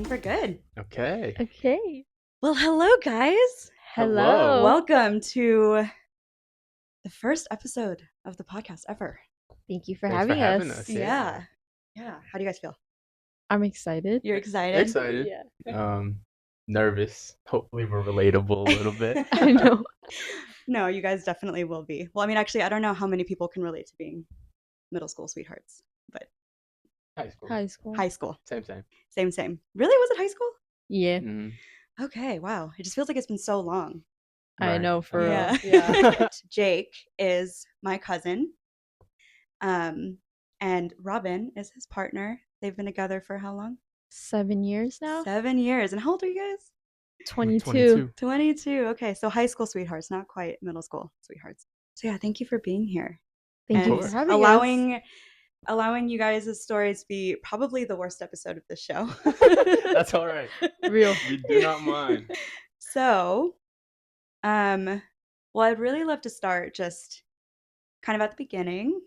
think we're good. Okay. Okay. Well, hello, guys. Hello. Welcome to the first episode of the podcast ever. Thank you for Thanks for having having us. us. Yeah. How do you guys feel? I'm excited. You're excited? Excited. Yeah. Nervous. Hopefully we're relatable a little bit. I know. No, you guys definitely will be. Well, I mean, actually, I don't know how many people can relate to being middle school sweethearts, but High school. High school. high school. Same. Same. Really? Was it high school? Yeah. Mhm. Okay, wow. It just feels like it's been so long. I Right. know for Yeah. real. Yeah. Jake is my cousin. And Robyn is his partner. They've been together for how long? 7 years now? 7 years. And how old are you guys? 22. 22. Okay, so high school sweethearts, not quite middle school sweethearts. So yeah, thank you for being here. Thank you And for having allowing you guys' stories to be probably the worst episode of the show. That's all right. us. Real. We do not mind. So, well, I'd really love to start just kind of at the beginning.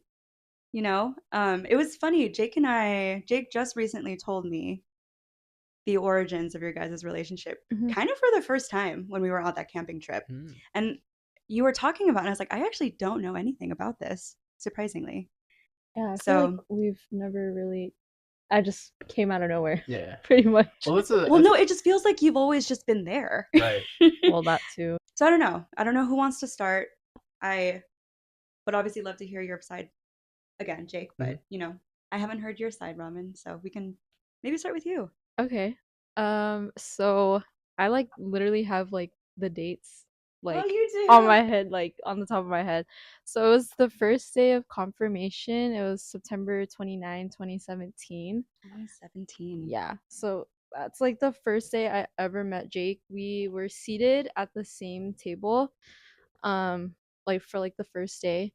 It was funny. Jake just recently told me the origins of your guys' relationship Mhm. kind of for the first time when we were on that camping trip. Mm. And you were talking about it, and I was like, I actually don't know anything about this, surprisingly. Yeah, I So- feel like we've never really. I just came out of nowhere, Yeah. pretty much. Well, it just feels like you've always just been there. right. Well, that too. So I don't know. I don't know who wants to start. I would obviously love to hear your side again, Jake, but I haven't heard your side, Ramen, so we can maybe start with you. Okay. So I literally have the dates you do. on my head, on the top of my head. So it was the first day of confirmation. It was September 29, 2017. 2017. Yeah. So that's the first day I ever met Jake. We were seated at the same table, for the first day,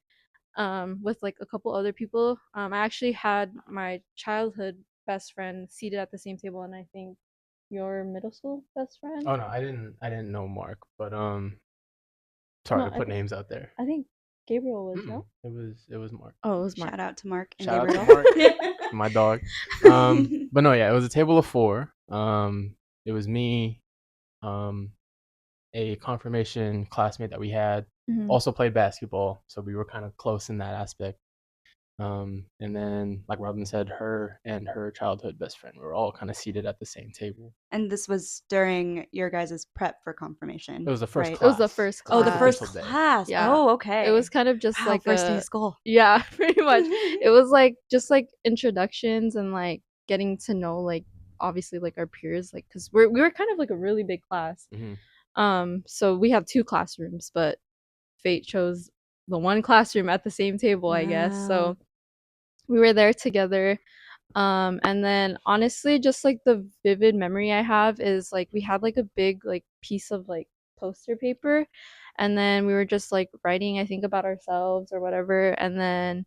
with a couple other people. I actually had my childhood best friend seated at the same table, and I think your middle school best friend. Oh no, I didn't know Mark, but sorry to put names out there. I think Gabriel was no. It was Mark. Oh, it was Mark. Shout out to Mark and Shout Gabriel. out to Mark, my dog. But no, yeah, it was a table of 4. It was me, a confirmation classmate that we had, also played basketball, so we were kind of close in that aspect. And then, like Robyn said, her and her childhood best friend were all kind of seated at the same table. And this was during your guys' prep for confirmation. It was the first right? class. It was the first class. Oh, the first Official day. class. Yeah. Oh, okay. It was kind of just Wow, first day of school. Yeah, pretty much. It was just introductions and getting to know obviously our peers, because we were kind of a really big class. Mm-hmm. So we have 2 classrooms, but fate chose the one classroom at the same table, I guess. Wow. So we were there together. And then honestly, just the vivid memory I have is we had a big piece of poster paper, and then we were just writing, I think, about ourselves or whatever. And then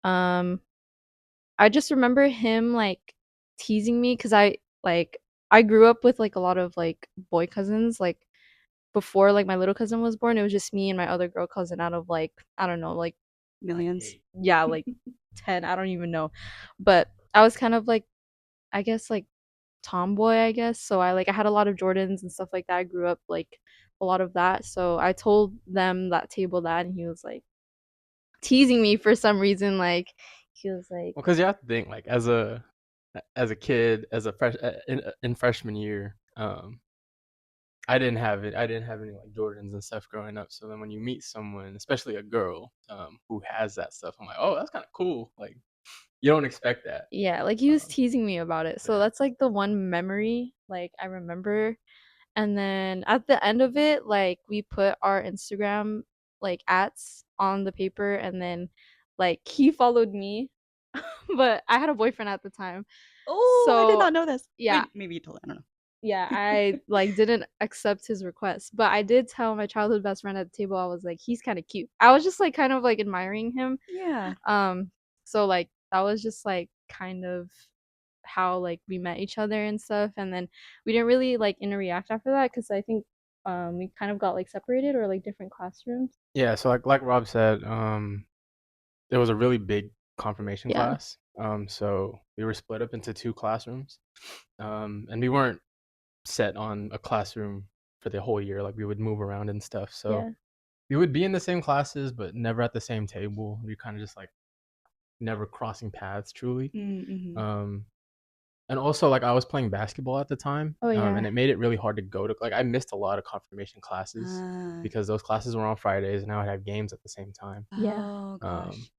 I just remember him teasing me because I grew up with a lot of boy cousins. Before my little cousin was born, it was just me and my other girl cousin out of I don't know, Millions. yeah, 10, I don't even know. But I was kind of I guess tomboy, I guess. So I had a lot of Jordans and stuff like that. I grew up a lot of that. So I told them that table that, and he was teasing me for some reason. He was Well, because you have to think as a kid, as a in freshman year, I didn't have it. I didn't have any Jordans and stuff growing up. So then when you meet someone, especially a girl, who has that stuff, I'm like, oh, that's kind of cool. You don't expect that. Yeah, he was teasing me about it. So that's the one memory I remember. And then at the end of it, we put our Instagram ats on the paper, and then he followed me. But I had a boyfriend at the time. Oh, I did So, not know this. yeah. Wait, maybe you told. I don't know. Yeah, I didn't accept his request, but I did tell my childhood best friend at the table. I was he's kind of cute. I was just kind of admiring him. Yeah. So that was just kind of how we met each other and stuff, and then we didn't really interact after that because I think we kind of got separated or different classrooms. Yeah, so like Rob said, there was a really big confirmation class. So we were split up into two classrooms, and we weren't set on a classroom for the whole year. Like we would move around and stuff. So Yeah. we would be in the same classes, but never at the same table. We kind of just like never crossing paths truly. Mm-hmm. Um, and also like I was playing basketball at the time, Oh and yeah. it made it really hard to go to. Like I missed a lot of confirmation classes Uh, because those classes were on Fridays, and I would have games at the same time. Yeah. oh Um, gosh.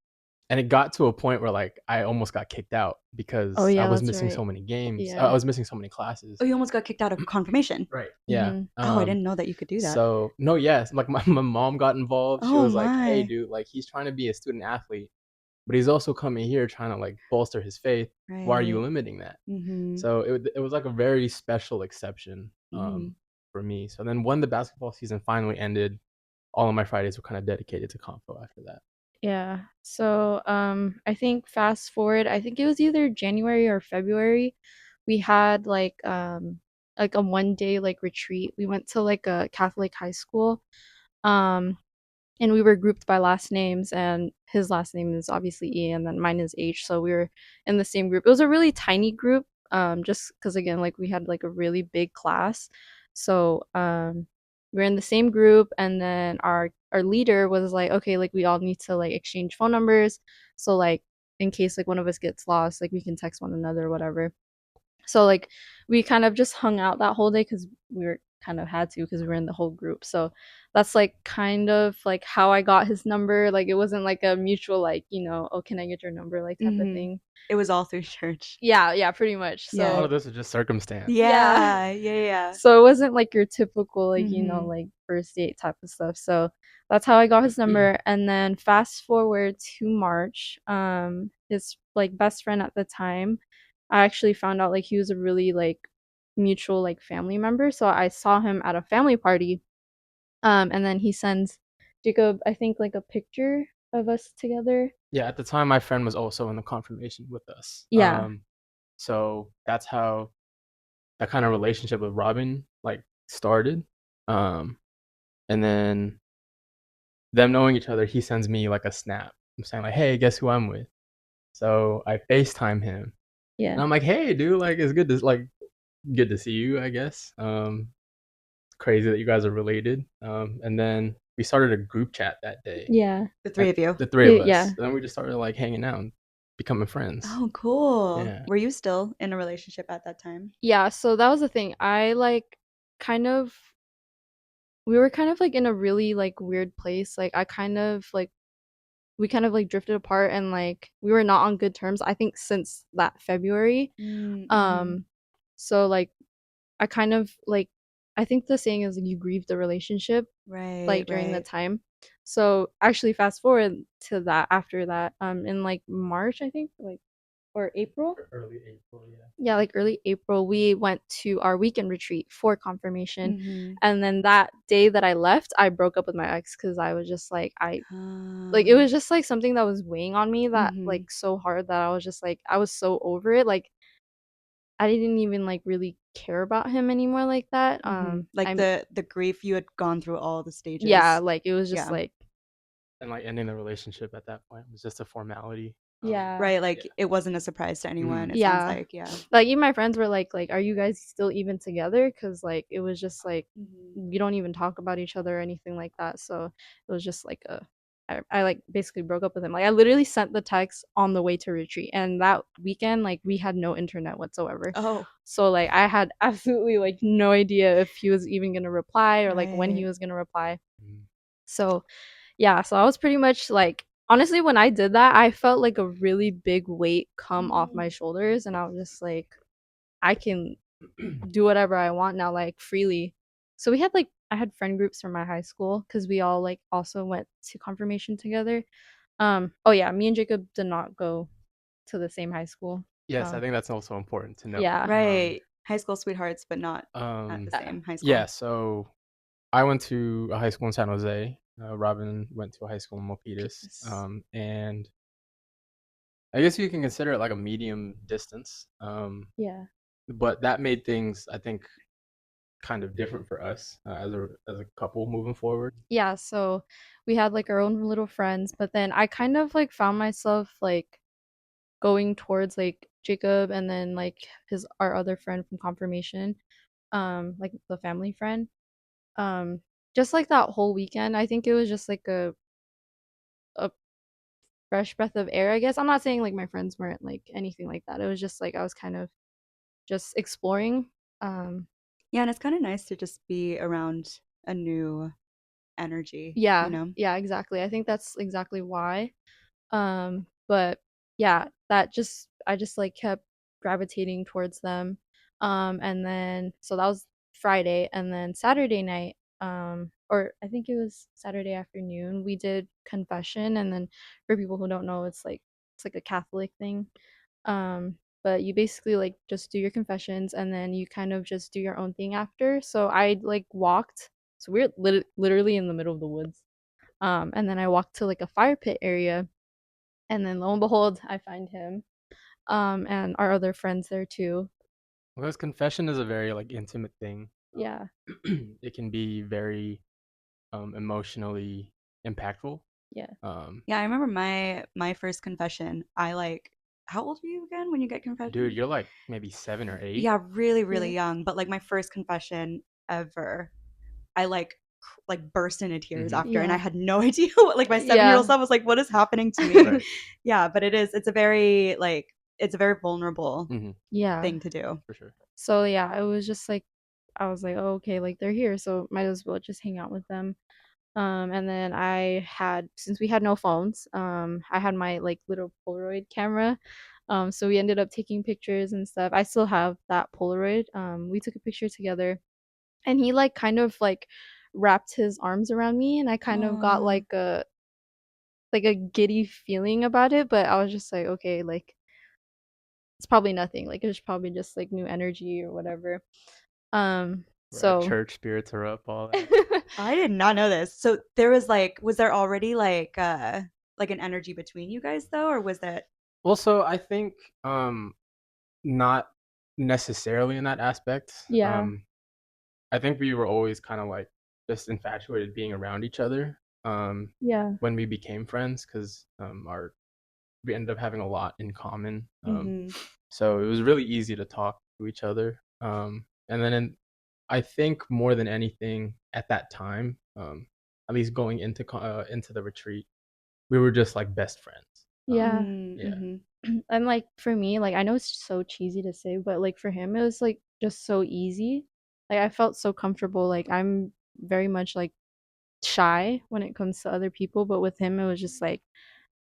and it got to a point where like I almost got kicked out Oh because I yeah, was that's missing so right. many games. I Yeah. was missing so many classes. Oh, you almost got kicked out of confirmation. Right. Yeah. Mhm. Oh, I didn't know that you could do that. So no, yes, like my mom got involved. She Oh was like, "Hey, my. dude, like he's trying to be a student athlete, but he's also coming here trying to like bolster his faith. Why are you Right. limiting that?" Mm-hmm. So it was like a very special exception Mm-hmm. for me. So then when the basketball season finally ended, all of my Fridays were kind of dedicated to Convo after that. Yeah. So, I think fast forward, I think it was either January or February, we had like a 1 day like retreat. We went to like a Catholic high school. Um and we were grouped by last names, and his last name is obviously E and then mine is H, so we were in the same group. It was a really tiny group, just because again like we had like a really big class. So we were in the same group, and then our leader was like, okay, like we all need to like exchange phone numbers, so like in case like one of us gets lost, like we can text one another or whatever. So like we kind of just hung out that whole day because we were kind of had to because we were in the whole group. So that's like kind of like how I got his number. Like it wasn't like a mutual like, oh, can I get your number like type of Mm-hmm. thing. It was all through church. Yeah, yeah, pretty much. A lot Yeah. So of this is just circumstance. yeah. Yeah. Yeah. Yeah. So it wasn't like your typical like, Mm-hmm. like first date type of stuff. So that's how I got his number. And then fast forward to March, his like best friend at the time, I actually found out like he was a really like mutual like family member. So I saw him at a family party. And then he sends Jacob, I think like a picture of us together. Yeah, at the time my friend was also in the confirmation with us. Yeah. So that's how that kind of relationship with Robin like started. Um, and then them knowing each other, he sends me like a snap. I'm saying like, "Hey, guess who I'm with?" So I FaceTime him, Yeah. and I'm like, "Hey, dude, like it's good to see you, I guess." Crazy that you guys are related. And then we started a group chat that day. Yeah. The three of you. The three of Yeah. us. And then we just started like hanging out and becoming friends. Oh, cool. Yeah. Were you still in a relationship at that time? Yeah, so that was the thing. I like kind of we were kind of like in a really like weird place. Like I kind of like we kind of like drifted apart, and like we were not on good terms, I think, since that February. Mm-hmm. Um so like I kind of like I think the saying is like you grieve the relationship Right. like during the Right. time. So actually fast forward to that after that, in like March, I think, like or April. Early April, yeah. Yeah, like early April, we went to our weekend retreat for confirmation. Mm-hmm. And then that day that I left, I broke up with my ex because I was just like, it Um, was just like something that was weighing on me that mm-hmm. like so hard that I was just like, I was so over it. Like, I didn't even like really care about him anymore like that. Mm-hmm. Like the grief, you had gone through all the Yeah, stages. like it was just Yeah. like, And like ending the relationship at that point was just a formality. yeah. Right. Yeah. Like it wasn't a surprise to anyone. Mhm. It sounds Yeah. like, yeah. Like even my friends were like, are you guys still even together? Because like it was just like Mm-hmm. we don't even talk about each other or anything like that. So it was just like I like basically broke up with him. Like I literally sent the text on the way to retreat, and that weekend like we had no internet whatsoever. Oh, So like I had absolutely like no idea if he was even gonna reply or like when he right. was gonna reply. Mhm. So yeah, so I was pretty much like honestly when I did that, I felt like a really big weight come off my shoulders, and I was just like I can do whatever I want now like freely. So we had like I had friend groups from my high school cuz we all like also went to confirmation together. Oh yeah, me and Jacob did not go to the same high school. Yes, I Um think that's also important to note. yeah. Right. High school sweethearts, but not at the Um, same high yeah, school. so I went to a high school in San Jose. Robin went to a high school in Milpitas. Penis. And I guess you can consider it like a medium distance. Yeah. But that made things, I think, kind of different for us as a couple moving forward. Yeah, so we had like our own little friends, but then I kind of like found myself like going towards like Jacob and then like our other friend from confirmation, like the family friend. Um, just like that whole weekend, I think it was just like a fresh breath of air, I guess. I'm not saying like my friends weren't like anything like that. It was just like I was kind of just exploring. Um, Yeah, and it's kind of nice to just be around a new energy, you yeah, know? yeah, exactly. I think that's exactly why. But yeah, that just I just like kept gravitating towards them. And then so that was Friday, and then Saturday night, or I think it was Saturday afternoon, we did confession. And then for people who don't know, it's like a Catholic thing. But you basically like just do your confessions and then you kind of just do your own thing after. So I like walked. So we're literally in the middle of the woods. And then I walked to like a fire pit area, and then lo and behold, I find him. And our other friends there too. Because confession is a very like intimate thing. Yeah, It can be very emotionally impactful. yeah, Um, Yeah, I remember my first confession. I like how old were you again when you get Dude, confession? you're like maybe 7 or 8. Yeah, really, really yeah, young. But like my first confession ever, I like burst into tears Mm-hmm. after, and I yeah, had no idea what like my 7 year old yeah, self was like, what is happening to me? Right. Yeah, but it's a very like it's a very vulnerable Mm-hmm. yeah. thing to do. For sure. So yeah, it was just like I was like, oh, okay, like they're here, so might as well just hang out with them. And then I had, since we had no phones, I had my like little Polaroid camera. So we ended up taking pictures and stuff. I still have that Polaroid. We took a picture together, and he like kind of like wrapped his arms around me, and I kind of got Aw. like a giddy feeling about it, but I was just like, okay, like it's probably nothing. Like it's probably just like new energy or whatever. Right. So Church spirits are up, all that. I did not know this. So there was there already like an energy between you guys though, or was that Well, so I think not necessarily in that aspect. yeah, I think we were always kind of like just infatuated being around each other yeah, when we became friends because our we ended up having a lot in common. mm-hmm. So it was really easy to talk to each other. And then I think more than anything at that time, at least going into the retreat, we were just like best friends. yeah. Yeah, Mm-hmm. And like for me, like I know it's so cheesy to say, but like for him, it was like just so easy. Like I felt so comfortable. Like I'm very much like shy when it comes to other people, but with him, it was just like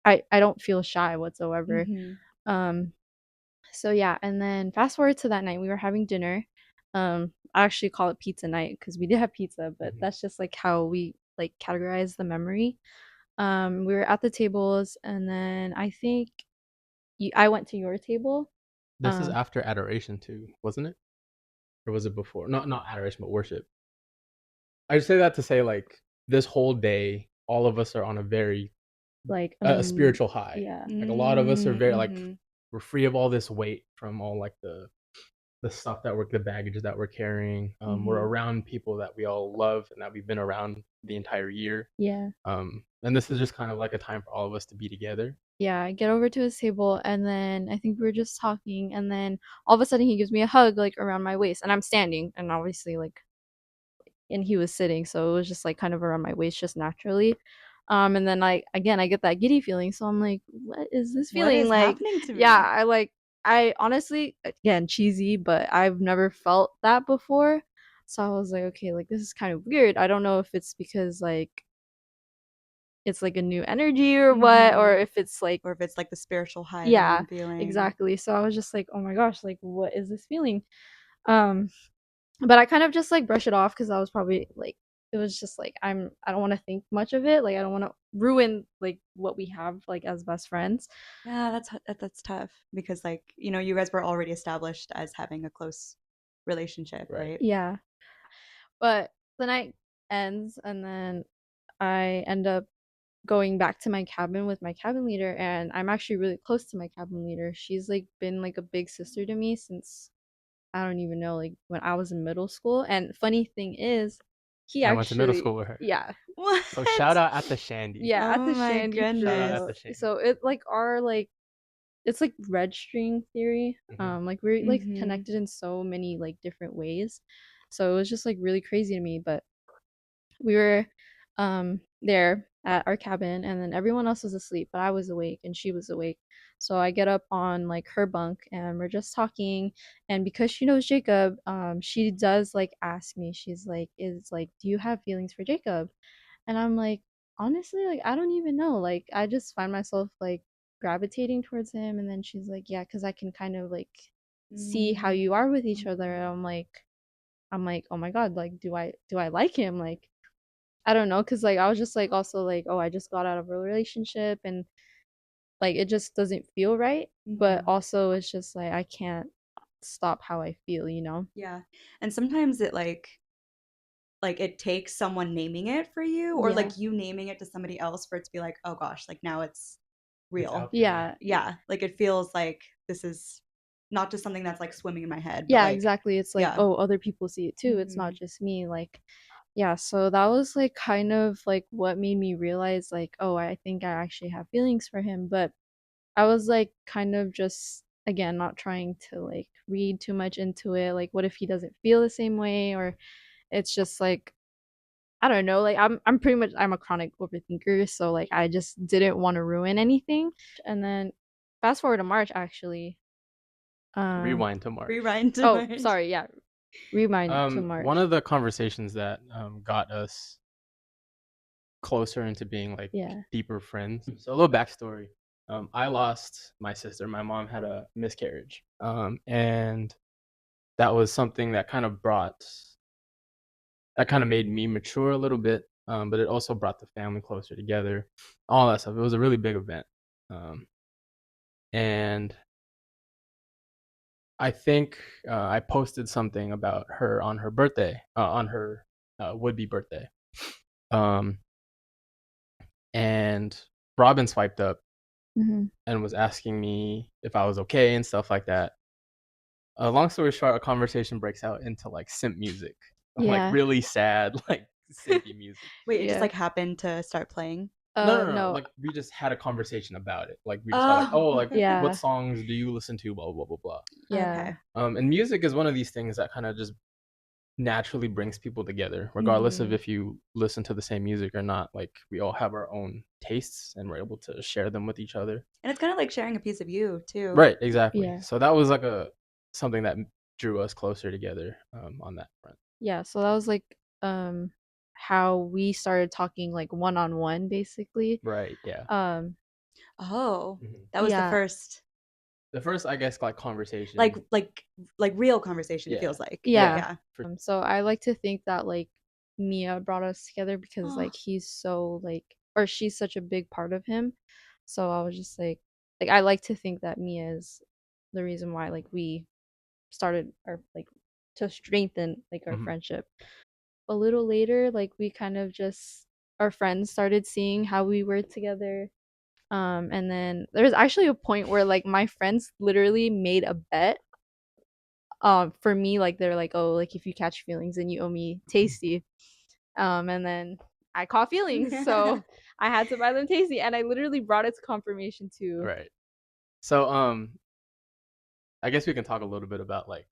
I don't feel shy whatsoever. Mm-hmm. Um, so yeah, and then fast forward to that night, we were having dinner. I actually call it pizza night because we did have pizza, but hmm that's just like how we like categorize the memory. We were at the tables, and then I think I went to your table. this is Um, after adoration too, wasn't it? Or was it before? Not adoration, but worship. I say that to say like this whole day, all of us are on a very like a spiritual high. yeah, Like a lot of us are very like Mm-hmm. we're free of all this weight from all like the stuff that we're the baggage that we're carrying. We're Mm-hmm. around people that we all love and that we've been around the entire year. yeah, And this is just kind of like a time for all of us to be together. yeah. I get over to his table, and then I think we were just talking, and then all of a sudden he gives me a hug like around my waist, and I'm standing, and obviously like, and he was sitting, so it was just like kind of around my waist just naturally. And then like again, I get that giddy feeling, so I'm like, what is this What feeling is like? happening to Yeah, me? I honestly, again, cheesy, but I've never felt that before. So I was like, okay, like this is kind of weird. I don't know if it's because like it's like a new energy or what, Mm-hmm. or if it's like, Or if it's like the spiritual high that yeah, I'm feeling. exactly. So I was just like, oh my gosh, like what is this feeling? Um, but I kind of just like brush it off because I was probably like, it was just like I don't want to think much of it. Like I don't want to ruin like what we have like as best friends. Yeah, that's tough because like, you guys were already established as having a close relationship, Right. right? Yeah. But the night ends, and then I end up going back to my cabin with my cabin leader, and I'm actually really close to my cabin leader. She's like been like a big sister to me since I don't even know, like when I was in middle school. And funny thing is, he I went to middle actually, school with her. yeah, What? So shout out at the Shandy. yeah, at Oh the my Shandy Shout out goodness. at crew. the Shandy. So it like our like it's like red string theory. Like we're like Mhm. connected in so many like different ways. So it was just like really crazy to me. But we were there at our cabin, and then everyone else was asleep, but I was awake and she was awake. So I get up on like her bunk and we're just talking, and because she knows Jacob, she does like ask me, she's like, is like, do you have feelings for Jacob? And I'm like, honestly, like I don't even know, like I just find myself like gravitating towards him. And then she's like, yeah, because I can kind of like see how you are with each other. And I'm like, oh my god, like do I like him? Like I don't know, cause like I was just like also like, oh, I just got out of a relationship and like it just doesn't feel right. But Mhm. also it's just like I can't stop how I feel, you know? Yeah. And sometimes it like it takes someone naming it for you or Yeah. like you naming it to somebody else for it to be like, "Oh gosh, like now it's It's real." out there. Yeah. Yeah, like it feels like this is not just something that's like swimming in my head, but Yeah, like exactly. It's like, yeah. oh, other people see it too. It's not Mhm. just me. Like, yeah, so that was like kind of like what made me realize like, oh, I think I actually have feelings for him. But I was like kind of just again not trying to like read too much into it. Like what if he doesn't feel the same way, or it's just like I don't know, like I'm pretty much I'm a chronic overthinker, so like I just didn't want to ruin anything. And then fast forward to March actually. Um Rewind to March. Rewind to oh, March. sorry, yeah. Rewind to One March. of the conversations that got us closer into being like Yeah. deeper friends. So a little backstory. I lost my sister. My mom had a miscarriage, and that was something that kind of made me mature a little bit. But it also brought the family closer together, all that stuff. It was a really big event, and I think I posted something about her on her birthday, on her would-be birthday, um, and Robin swiped up Mhm. and was asking me if I was okay and stuff like that. Long story short, a conversation breaks out into like simp music, like Yeah. really sad, like simpy music. Wait, it just Yeah. like happened to start playing? No. No. Like we just had a conversation about it. Like we just thought like, Oh. oh, like what Yeah. songs do you listen to? Blah blah blah blah. Yeah. Okay. And music is one of these things that kind of just naturally brings people together, regardless of Mhm. if you listen to the same music or not. Like we all have our own tastes, and we're able to share them with each other. And it's kind of like sharing a piece of you too. Right, exactly. Yeah. So that was like a something that drew us closer together on that front. Yeah, so that was like um how we started talking like one on one basically. Right, yeah. Um Oh, Mhm. that was the yeah. first The first, I guess, like like conversation. like like real conversation it Yeah, feels like. yeah, Yeah. Yeah. for So I like to think that like Mia brought us together because Oh. like he's so like or she's such a big part of him. So I was just like I like to think that Mia is the reason why like we started our like to strengthen like our mhm. friendship. A little later, like we kind of just our friends started seeing how we were together. And then there was actually a point where like my friends literally made a bet. For me, like they're like, oh, like if you catch feelings, then you owe me tasty. And then I caught feelings, so I had to buy them tasty, and I literally brought it to confirmation too. Right. So I guess we can talk a little bit about like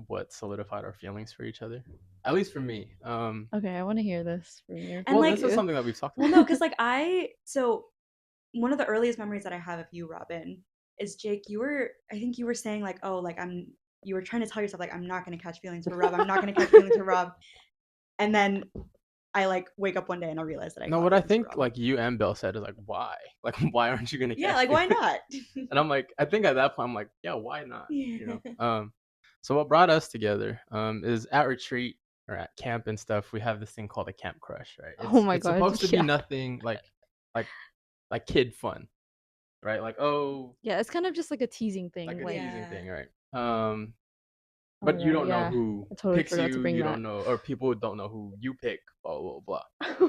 what solidified our feelings for each other. At least for me. Okay, I want to hear this from your And Well, point of like this is view. something that we've talked well about. no, cuz like one of the earliest memories that I have of you, Robin, is Jake, I think you were saying like, "Oh, like you were trying to tell yourself like I'm not going to catch feelings for Rob. I'm not going to catch feelings for Rob." And then I like wake up one day and I realize that I No, caught what I feelings for think Rob. like you and Bill said is like, why? Like, why aren't you gonna Yeah, catch like why feelings? not? And I'm like, I think at that point I'm like, yeah, why not? You Yeah. know. So what brought us together is at retreat or at camp and stuff. We have this thing called a camp crush, right? Oh my It's god, supposed to be yeah. nothing like like kid fun, right? Like oh, Yeah, it's kind of just like a teasing like thing. a Like, teasing Yeah. thing, right? oh But you right, don't know yeah. who I totally picks forgot to you. bring You that. don't know, or people don't know who you pick. Blah blah blah.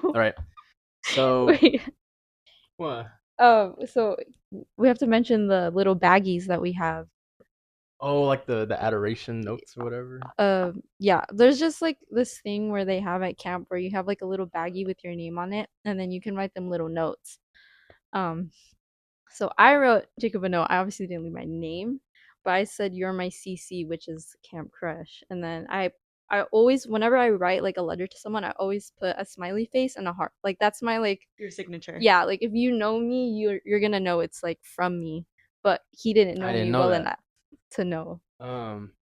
All right. So Wait. what? So we have to mention the little baggies that we have. Oh, like the adoration notes or whatever. Yeah, there's just like this thing where they have at camp where you have like a little baggie with your name on it, and then you can write them little notes. Um, So I wrote Jacob a note. I obviously didn't leave my name, but I said you're my CC, which is Camp Crush. And then I always, whenever I write like a letter to someone, I always put a smiley face and a heart. Like that's my like, Your signature. yeah, like if you know me, you're gonna know it's like from me. But he didn't I know didn't me know well that. enough to know.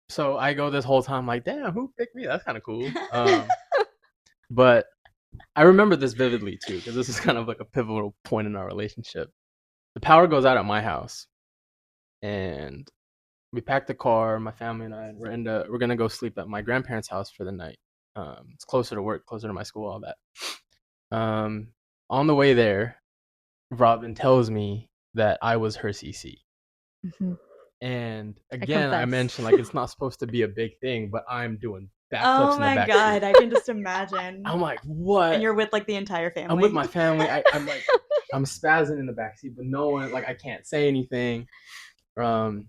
So I go this whole time like, damn, who picked me? That's kind of cool. But I remember this vividly too, because this is kind of like a pivotal point in our relationship. The power goes out at my house, and we packed the car. My family and I, we're gonna go sleep at my grandparents' house for the night. It's closer to work, closer to my school, all that. Um, on the way there, Robin tells me that I was her CC. Mm-hmm. And I again, I confess. mentioned like it's not supposed to be a big thing, but I'm doing backflips Oh in the my back god, seat. I can just imagine. I'm like, And what? you're with like the entire I'm with family. my family. I'm like, I'm spazzing in the back seat, but no one, like, I can't say anything. Because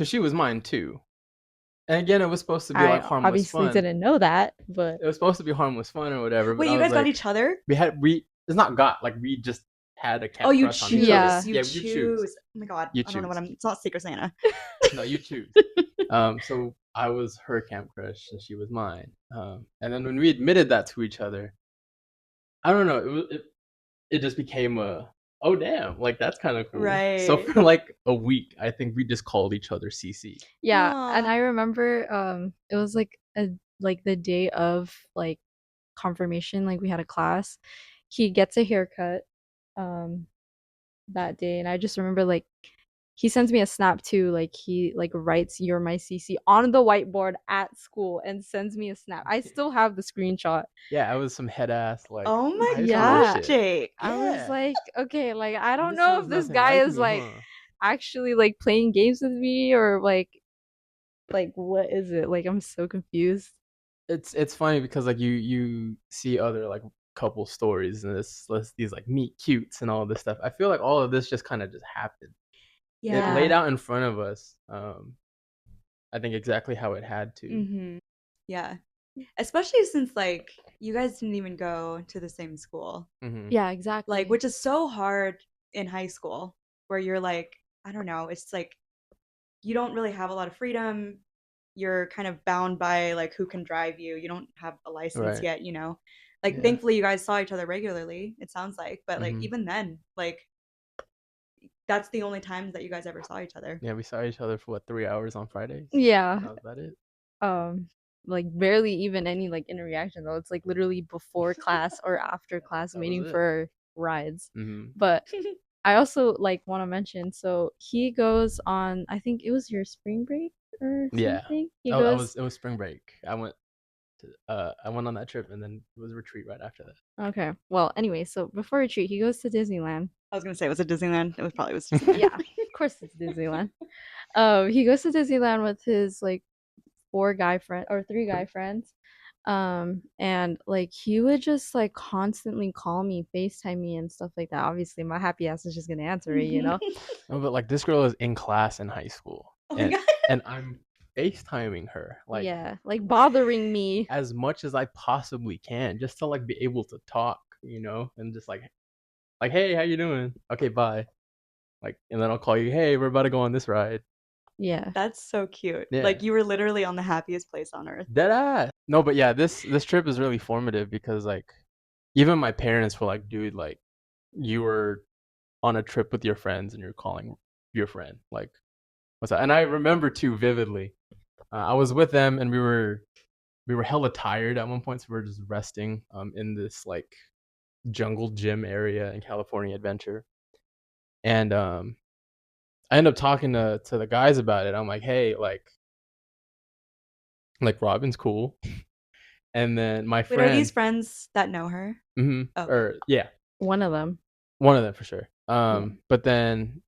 she was mine too. And again, it was supposed to be like I harmless obviously fun. didn't know that, but It was supposed to be harmless fun or whatever. But Wait, I you was guys got like, each other? it's not got, like, we just had a Oh, camp you crush on each other. Yeah. choose. You Yeah, you choose. choose. Oh my god, You I don't know what choose. I'm. It's not Secret Santa. No, you choose. So I was her camp crush and she was mine. And then when we admitted that to each other, I don't know, it just became a, oh damn, like that's kind of cool. So Right. for like a week, I think we just called each other CC. Yeah, and Aw. I remember it was like the day of like confirmation, like we had a class. He gets a haircut um that day, and I just remember like he sends me a snap too, like he like writes you're my CC on the whiteboard at school and sends me a snap. I still have the screenshot. Yeah, I was some head ass like Oh my high school Yeah. gosh, shit. Jake. I was Yeah. like, okay, like I don't This know sounds if this nothing guy like is me, like huh? actually like playing games with me or like what is it? Like I'm so confused. It's funny because like you see other like couple stories and these like meet cutes and all this stuff. I feel like all of this just kind of just happened. It laid Yeah. Yeah. out in front of us. I think exactly how it had to. Mm-hmm. Yeah. Especially since like you guys didn't even go to the same school. Hmm. Yeah, Like, exactly. which is so hard in high school, where you're like, I don't know, it's like you don't really have a lot of freedom. You're kind of bound by like who can drive you. You don't have a license Right. yet. Like Yeah. thankfully you guys saw each other regularly, it sounds like, but like Hmm. even then, like that's the only times that you guys ever saw each other. Yeah, we saw each other for what, 3 hours on Fridays. Yeah. That was about it. Um like barely even any like interaction though. It's like literally before class or after class That was waiting it. for rides. Hmm. But I also like want to mention so he goes on I think it was your spring break or Yeah. something. He I goes was. It was spring break. I went on that trip and then it was retreat right after that. okay. Well, anyway, so before retreat, he goes to Disneyland. I was gonna say, was it Disneyland? It was probably was Yeah, Disneyland. of course it's Disneyland. He goes to Disneyland with his like three guy friends. And like he would just like constantly call me, FaceTime me and stuff like that. Obviously, my happy ass is just gonna answer it, you know? No, but like this girl is in class in high school, Oh my and god. and I'm FaceTiming her like Yeah, like bothering me. as much as I possibly can, just to like be able to talk, and just like hey, how you doing? Okay, bye. Like, and then I'll call you. Hey, we're about to go on this ride. Yeah. That's so cute. Yeah, Like you were literally on the happiest place on earth. dead ass. No, but yeah, this trip is really formative because like even my parents were like, dude, like you were on a trip with your friends and you're calling your friend. Like, what's that? And I remember too vividly. I was with them and we were hella tired at one point, so we were just resting in this like jungle gym area in California Adventure. And I end up talking to the guys about it. I'm like, hey, like Robin's cool. And then my Wait, are these friend, friends that know her? Okay. or yeah, One of them. one of them for sure. Yeah. But then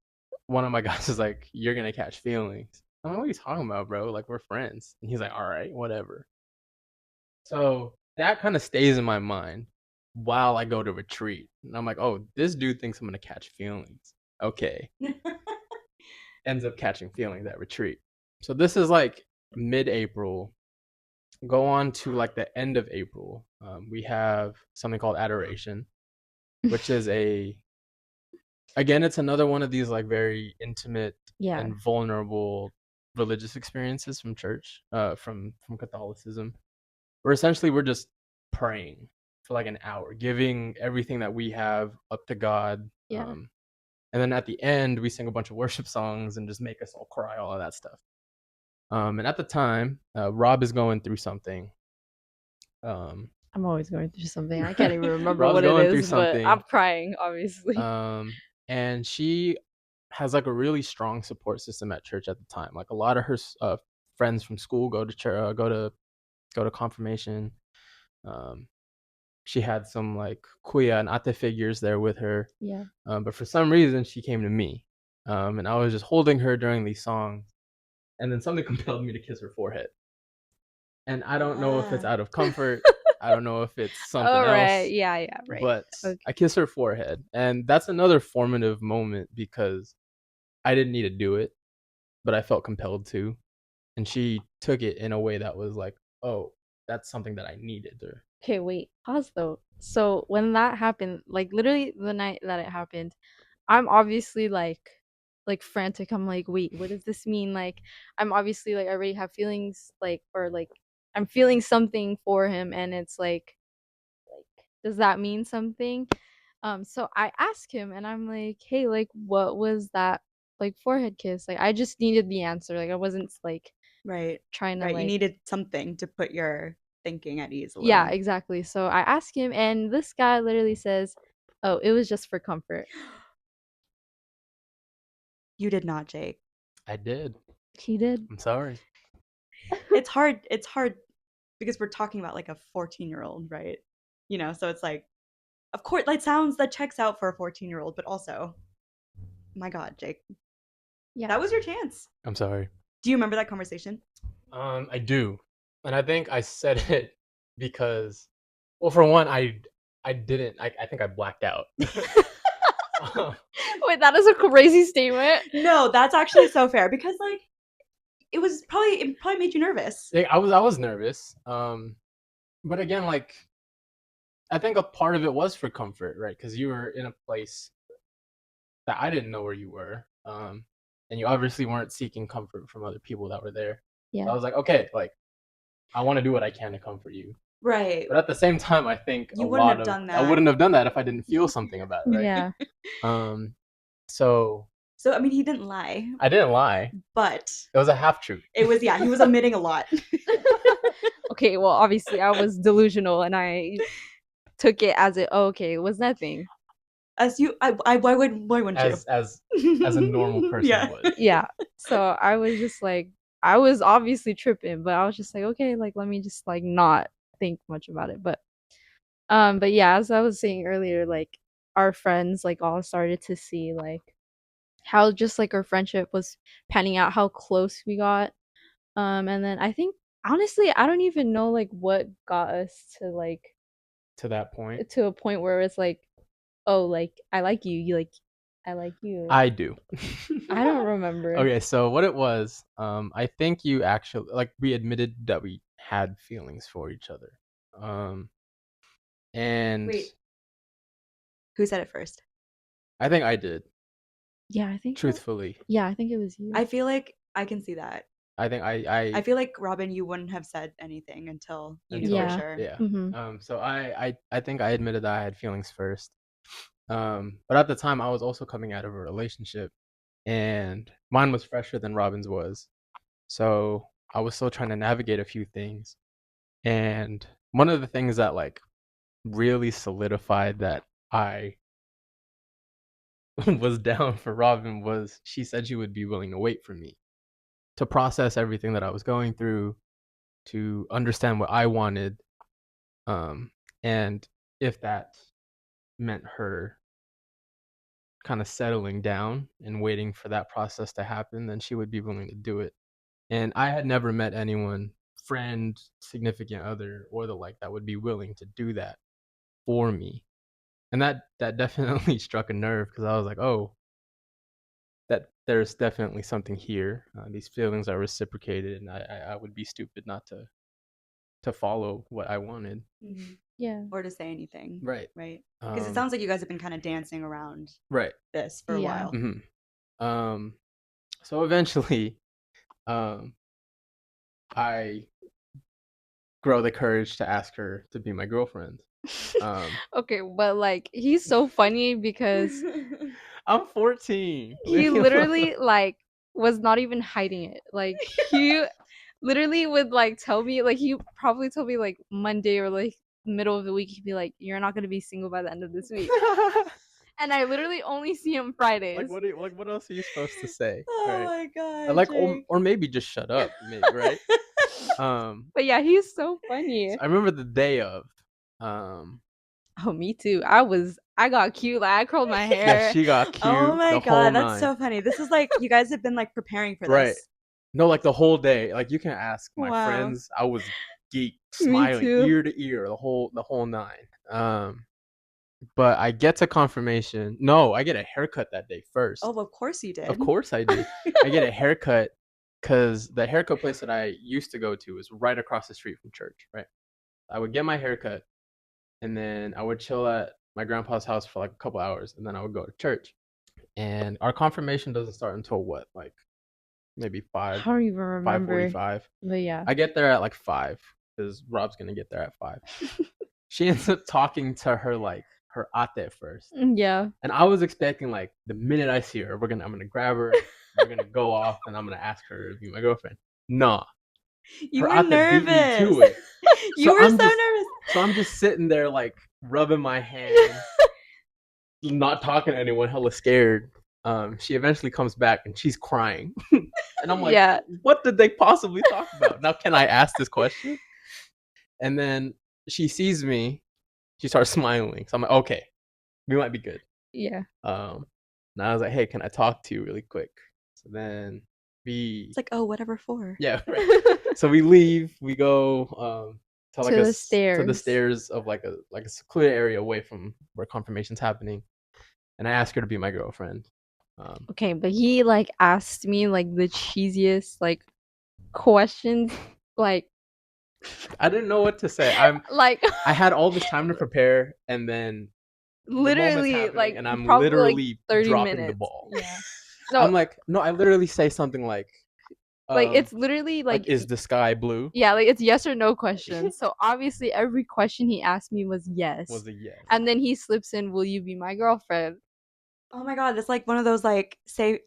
one of my guys is like, "You're gonna catch feelings." I'm like, "What are you talking about, bro? Like we're friends." And he's like, "All right, whatever." So that kind of stays in my mind while I go to retreat, and I'm like, "Oh, this dude thinks I'm gonna catch feelings." Okay, ends up catching feelings at retreat. So this is like mid-April. Go on to like the end of April. We have something called adoration, which is a again, it's another one of these like very intimate Yeah. and vulnerable religious experiences from church, from Catholicism, where essentially we're just praying for like an hour, giving everything that we have up to God. Yeah. And then at the end, we sing a bunch of worship songs and just make us all cry, all of that stuff. And at the time, Rob is going through something. I'm always going through something. I can't even remember Rob's what it going through is, but something. I'm crying, obviously. And she has like a really strong support system at church at the time. Like a lot of her friends from school go to church, go to confirmation. Um, she had some like kuya and ate figures there with her. Yeah. But for some reason, she came to me, and I was just holding her during these songs, and then something compelled me to kiss her forehead. And I don't know if it's out of comfort. I don't know if it's something All right. else, Yeah. Right. but Okay. I kiss her forehead, and that's another formative moment because I didn't need to do it, but I felt compelled to, and she took it in a way that was like, oh, that's something that I needed. Or Okay, wait. Pause though. So when that happened, like literally the night that it happened, I'm obviously like frantic. I'm like, wait, what does this mean? Like I'm obviously like I already have feelings like or like I'm feeling something for him and it's like does that mean something? So I ask him and I'm like, hey, like what was that like forehead kiss? Like I just needed the answer. Like I wasn't like Right. trying to Right. You like needed something to put your thinking at ease a yeah, little. exactly. So I ask him and this guy literally says, "Oh, it was just for comfort." You did not, Jake. I did. He did. I'm sorry. It's hard because we're talking about like a 14-year-old, right? So it's like, of course, that checks out for a 14-year-old, but also, my God, Jake, Yeah. that was your chance. I'm sorry. Do you remember that conversation? I do, and I think I said it because, well, for one, I didn't. I think I blacked out. Um, Wait, that is a crazy statement. No, that's actually so fair because like it probably made you nervous. I was nervous. But again, like I think a part of it was for comfort, right? Because you were in a place that I didn't know where you were, and you obviously weren't seeking comfort from other people that were there. So Yeah. I was like, okay, like I want to do what I can to comfort you. Right. But at the same time, I think You wouldn't have done I that. wouldn't have done that if I didn't feel something about it, right? Yeah. So So I mean, he didn't lie, I didn't lie. but It was a half truth. he was omitting a lot. Okay, well, obviously I was delusional and I took it as okay, it was nothing. As you, why wouldn't you? As a normal person Yeah. would. Yeah. So I was just like I was obviously tripping, but I was just like, okay, like let me just like not think much about it. But yeah, as I was saying earlier, like our friends like all started to see like how just like our friendship was panning out, how close we got. And then I think honestly, I don't even know like what got us to like To that point. to a point where it's like, oh, like I like you, you like I like you. I do. I don't remember. Okay, so what it was, I think you actually like we admitted that we had feelings for each other. And Wait, who said it first? I think I did, Yeah, I think truthfully. yeah, I think it was you. I feel like I can see that. I think I feel like Robyn, you wouldn't have said anything until you knew for Yeah. sure. Yeah. Mm-hmm. So I think I admitted that I had feelings first. But at the time I was also coming out of a relationship and mine was fresher than Robyn's was. So I was still trying to navigate a few things. And one of the things that like really solidified that I was down for Robyn was she said she would be willing to wait for me to process everything that I was going through, to understand what I wanted, and if that meant her kind of settling down and waiting for that process to happen, then she would be willing to do it. And I had never met anyone, friend, significant other, or the like, that would be willing to do that for me. And that definitely struck a nerve because I was like, oh, that there's definitely something here. These feelings are reciprocated, and I would be stupid not to to follow what I wanted. Mhm. Yeah. Or to say anything. Right. Right. Because it Um, sounds like you guys have been kind of dancing around right. this for a Yeah. while. So eventually, I grow the courage to ask her to be my girlfriend. Okay, but like he's so funny because I'm 14. he literally like was not even hiding it. Like he literally would like tell me, like he probably told me like Monday or like middle of the week, he'd be like, "You're not gonna be single by the end of this week." And I literally only see him Fridays. What else are you supposed to say? Oh Right? my god, Jake. Or maybe just shut up, maybe, right? But yeah, he's so So funny. I remember the day of, um, Oh, me too. I got cute. Like I curled my yeah, hair. she got Oh cute, my the whole god, that's nine. so funny. This is like you guys have been like preparing for Right. this. No, like the whole day. Like you can ask my Wow. friends. I was geek, Me smiling too. ear to ear, the whole nine. But I get to confirmation. No, I get a haircut that day first. Oh, of course you did. Of course I did. I get a haircut because the haircut place that I used to go to was right across the street from church. Right. I would get my haircut, and then I would chill at my grandpa's house for like a couple hours, and then I would go to church. And our confirmation doesn't start until what, like maybe I don't even remember. 5:45. But yeah. I get there at like 5 because Rob's gonna get there at 5. She ends up talking to her ate first, Yeah. and I was expecting like the minute I see her, I'm gonna grab her, we're gonna go off, and I'm gonna ask her to be my girlfriend. Nah, You her were ate beat me nervous. to it. You were so nervous. So I'm just sitting there like rubbing my hands, not talking to anyone, hella scared. She eventually comes back and she's crying, and I'm like, Yeah. what did they possibly talk about? Now can I ask this question? And then she sees me, she starts smiling. So I'm like, okay, we might be good. Yeah. And I was like, hey, can I talk to you really quick? So then It's like, oh, whatever for. yeah, right. So we leave, we go to like To the to the stairs. stairs of like a secluded area away from where confirmation's happening. And I asked her to be my girlfriend. Okay, but he like asked me like the cheesiest like questions, like I didn't know what to say. like I had all this time to prepare, and then the moment's literally happening, like and I'm probably literally like 30 dropping the minutes. ball. Yeah. I'm No, like, no, I literally say something like it's literally like is the sky blue? yeah, like it's yes or no questions. So obviously every question he asked me was yes. Was a yes. And then he slips in, "Will you be my girlfriend?" Oh my god, that's like one of those like say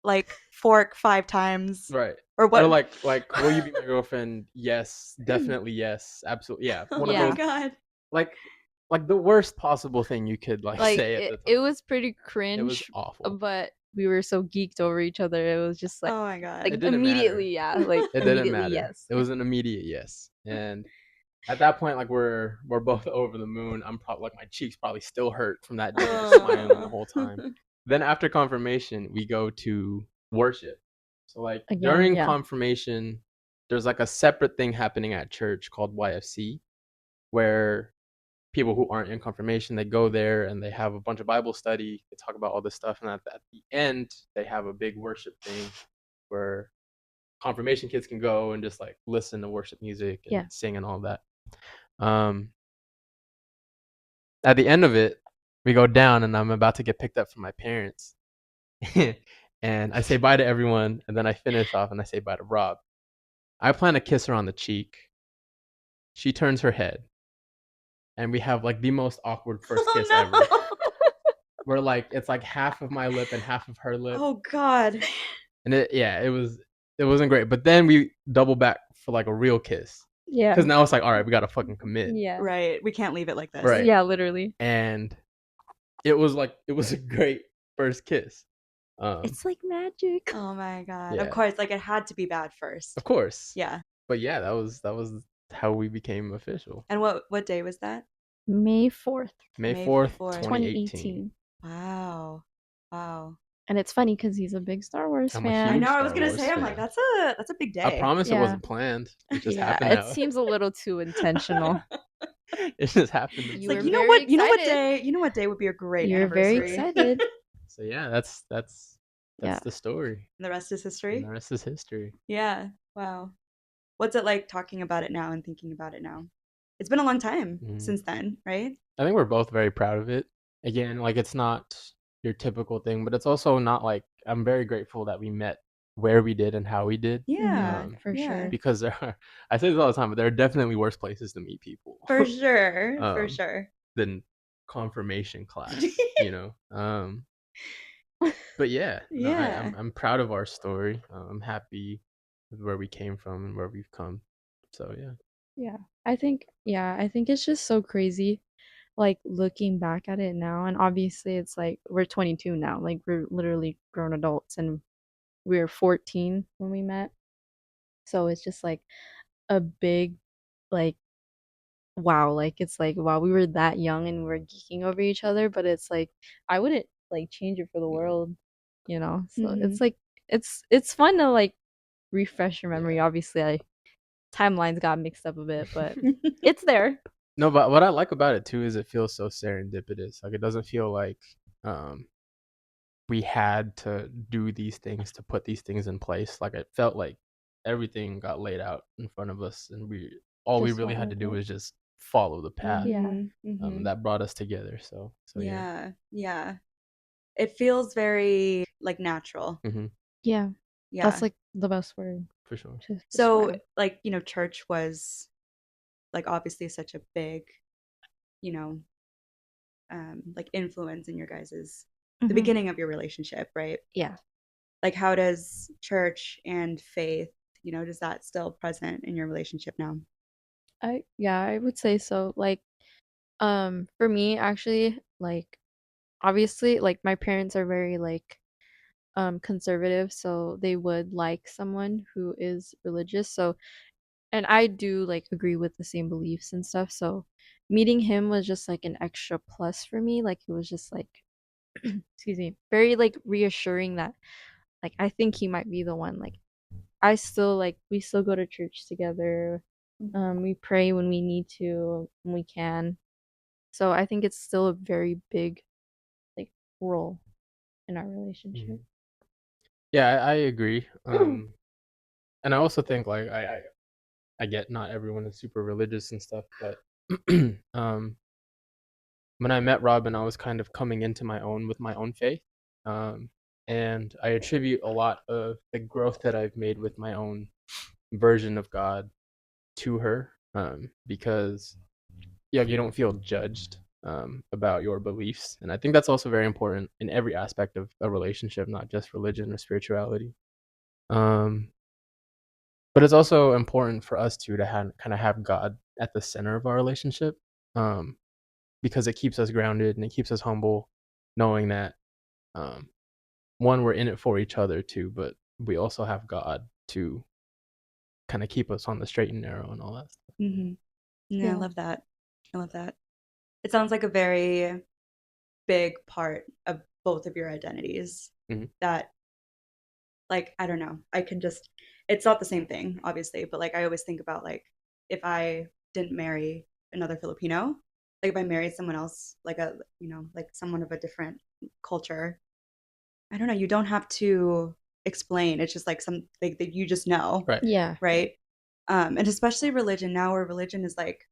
like fork 5 times. Right. Or what? Or like, will you be my girlfriend? Yes, definitely yes, absolutely yeah. Oh One Yeah. of my those god. like the worst possible thing you could like Like say at the time. it was pretty It was cringe, awful. but we were so geeked over each other. It was just like Oh my god. like It didn't immediately, matter. yeah, like It didn't immediately matter. yes. It was an immediate yes. And at that point, like we're both over the moon. I'm probably like my cheeks probably still hurt from that day, just smiling the whole time. Then after confirmation, we go to worship. So like Again, during yeah. confirmation, there's like a separate thing happening at church called YFC, where people who aren't in confirmation, they go there and they have a bunch of Bible study. They talk about all this stuff, and at the end, they have a big worship thing where confirmation kids can go and just like listen to worship music and Yeah. sing and all that. At the end of it, we go down and I'm about to get picked up from my parents. And I say bye to everyone, and then I finish off and I say bye to Rob. I plan to kiss her on the cheek. She turns her head, and we have like the most awkward first kiss ever. Where like it's like half of my lip and half of her lip. Oh god. And it wasn't great. But then we double back for like a real kiss. Yeah. Because now it's like, all right, we gotta fucking commit. Yeah. Right. We can't leave it like this. Right. Yeah, literally. And it was a great first kiss. It's like magic. Oh my god. Yeah. Of course, like it had to be bad first. Of course. Yeah. But yeah, that was how we became official. And what day was that? May 4th, May May 4th, 4th. 2018. Wow. Wow. And it's funny because he's a big Star Wars I'm a fan. I huge know. I was Star gonna Wars say, I'm like, fan. that's a big day. I promise Yeah. it wasn't planned. It just Yeah, happened it now. seems a little too intentional. It just happened. You It's were like, you know very what? You know what excited. day? You know what day would be a great You're very anniversary? excited. So yeah, that's Yeah. the story. And the rest is And history. the rest is history. Yeah. Wow. What's it like talking about it now and thinking about it now? It's been a long time Mhm. since then, right? I think we're both very proud of it. Again, like it's not your typical thing, but it's also not like I'm very grateful that we met where we did and how we did. Yeah, For yeah, sure. Because there are, I say this all the time, but there are definitely worse places to meet people for sure, for um, sure. than confirmation class, you know. But yeah, no, Yeah, I'm proud of our story. I'm happy with where we came from and where we've come. So yeah. Yeah. I think it's just so crazy like looking back at it now, and obviously it's like we're 22 now. Like we're literally grown adults and we were 14 when we met. So it's just like a big like wow, like it's like wow, we were that young and we were geeking over each other, but it's like I wouldn't like change it for the Mhm. world, you know. So hmm it's like it's fun to like refresh your memory. Yeah. Obviously, timelines got mixed up a bit, but it's there. No, but what I like about it too is it feels so serendipitous. Like it doesn't feel like um we had to do these things to put these things in place. Like it felt like everything got laid out in front of us, and we all we Just really had follow to do it. was just follow the path Yeah. that brought us together. So yeah. Yeah, yeah. It feels very like natural. Hmm. Yeah. That's Yeah. like the best word For sure. to So, describe. like, church was like obviously such a big, you know, like influence in your guys's the Hmm. beginning of your relationship, right? Yeah. Like, how does church and faith, does that still present in your relationship now? I would say so. Like, for me actually, like obviously, like my parents are very like conservative, so they would like someone who is religious. So and I do like agree with the same beliefs and stuff. So meeting him was just like an extra plus for me. Like it was just like excuse me, very like reassuring that like I think he might be the one. Like I still like we still go to church together. We pray when we need to, when we can. So I think it's still a very big like role in our relationship. Mhm. Yeah, I agree. And I also think like I get not everyone is super religious and stuff, but um, when I met Robin, I was kind of coming into my own with my own faith. Um, and I attribute a lot of the growth that I've made with my own version of God to her, because yeah, you don't feel judged about your beliefs, and I think that's also very important in every aspect of a relationship, not just religion or spirituality. Um, but it's also important for us to kind of have God at the center of our relationship, um, because it keeps us grounded and it keeps us humble, knowing that um, one, we're in it for each other too, but we also have God to kind of keep us on the straight and narrow and all that stuff. Mm-hmm. Yeah, I Yeah. love that. I love that. It sounds like a very big part of both of your identities Hmm. that, like, I don't know, it's not the same thing, obviously, but like, I always think about like, if I didn't marry another Filipino, like, if I married someone else, like like someone of a different culture, I don't know, you don't have to explain. It's just like some like that you just know, Right. Yeah. right? And especially religion now, where religion is like,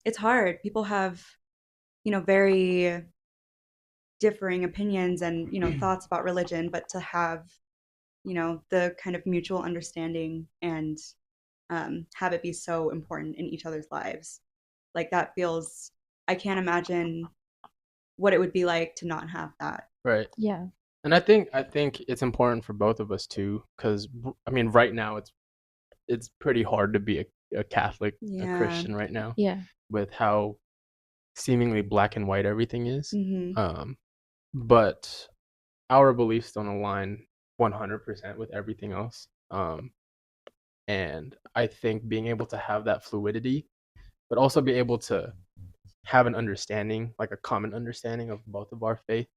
it's hard. People have, very differing opinions and, thoughts about religion, but to have, the kind of mutual understanding and have it be so important in each other's lives. Like that feels, I can't imagine what it would be like to not have that. Right. Yeah. And I think it's important for both of us too, because I mean, right now it's pretty hard to be a Catholic, a Yeah. Christian right now, Yeah. with how seemingly black and white everything is. hmm Um, but our beliefs don't align 100% with everything else. And I think being able to have that fluidity, but also be able to have an understanding, like a common understanding of both of our faiths,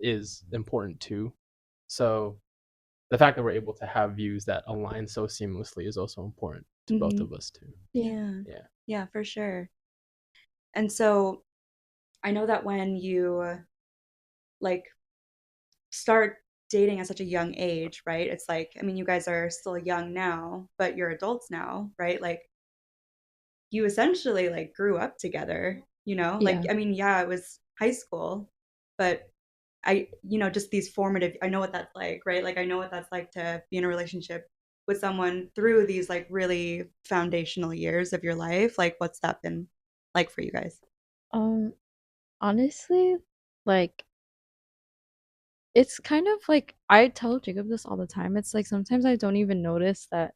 is important too. So the fact that we're able to have views that align so seamlessly is also important to both hmm of us too. Yeah. Yeah. Yeah. Yeah, for sure. And so I know that when you like start dating at such a young age, right? It's like, I mean, you guys are still young now, but you're adults now, right? Like you essentially like grew up together, you know? Like, Yeah. I mean, yeah, it was high school, but just these formative, I know what that's like, right? Like, I know what that's like to be in a relationship with someone through these like really foundational years of your life. Like, what's that been like for you guys? Um, Honestly, like it's kind of like I tell Jacob this all the time. It's like sometimes I don't even notice that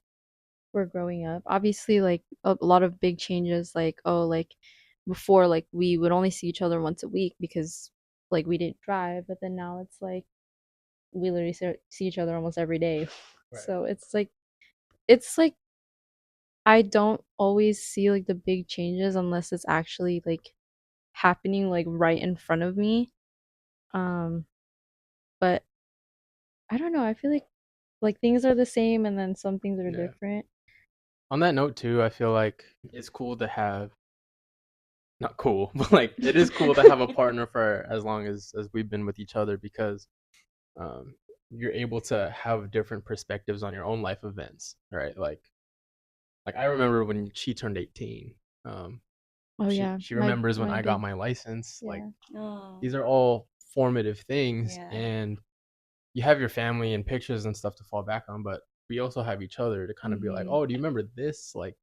we're growing up. Obviously, like a lot of big changes, like oh, like before, like we would only see each other once a week because like we didn't drive, but then now it's like we literally see each other almost every day. Right. So it's like I don't always see like the big changes unless it's actually like happening like right in front of me. Um, but I don't know. I feel like things are the same and then some things are Yeah. different. On that note too, I feel like it's cool to have, not cool, but like it is cool to have a partner for as long as we've been with each other, because um you're able to have different perspectives on your own life events, right? Like I remember when she turned 18. Um Oh she yeah, she my remembers when my I got big my license. Like yeah. Oh, these are all formative things, yeah. and you have your family and pictures and stuff to fall back on, but we also have each other to kind of be like, Mm-hmm. oh, do you remember this? Like,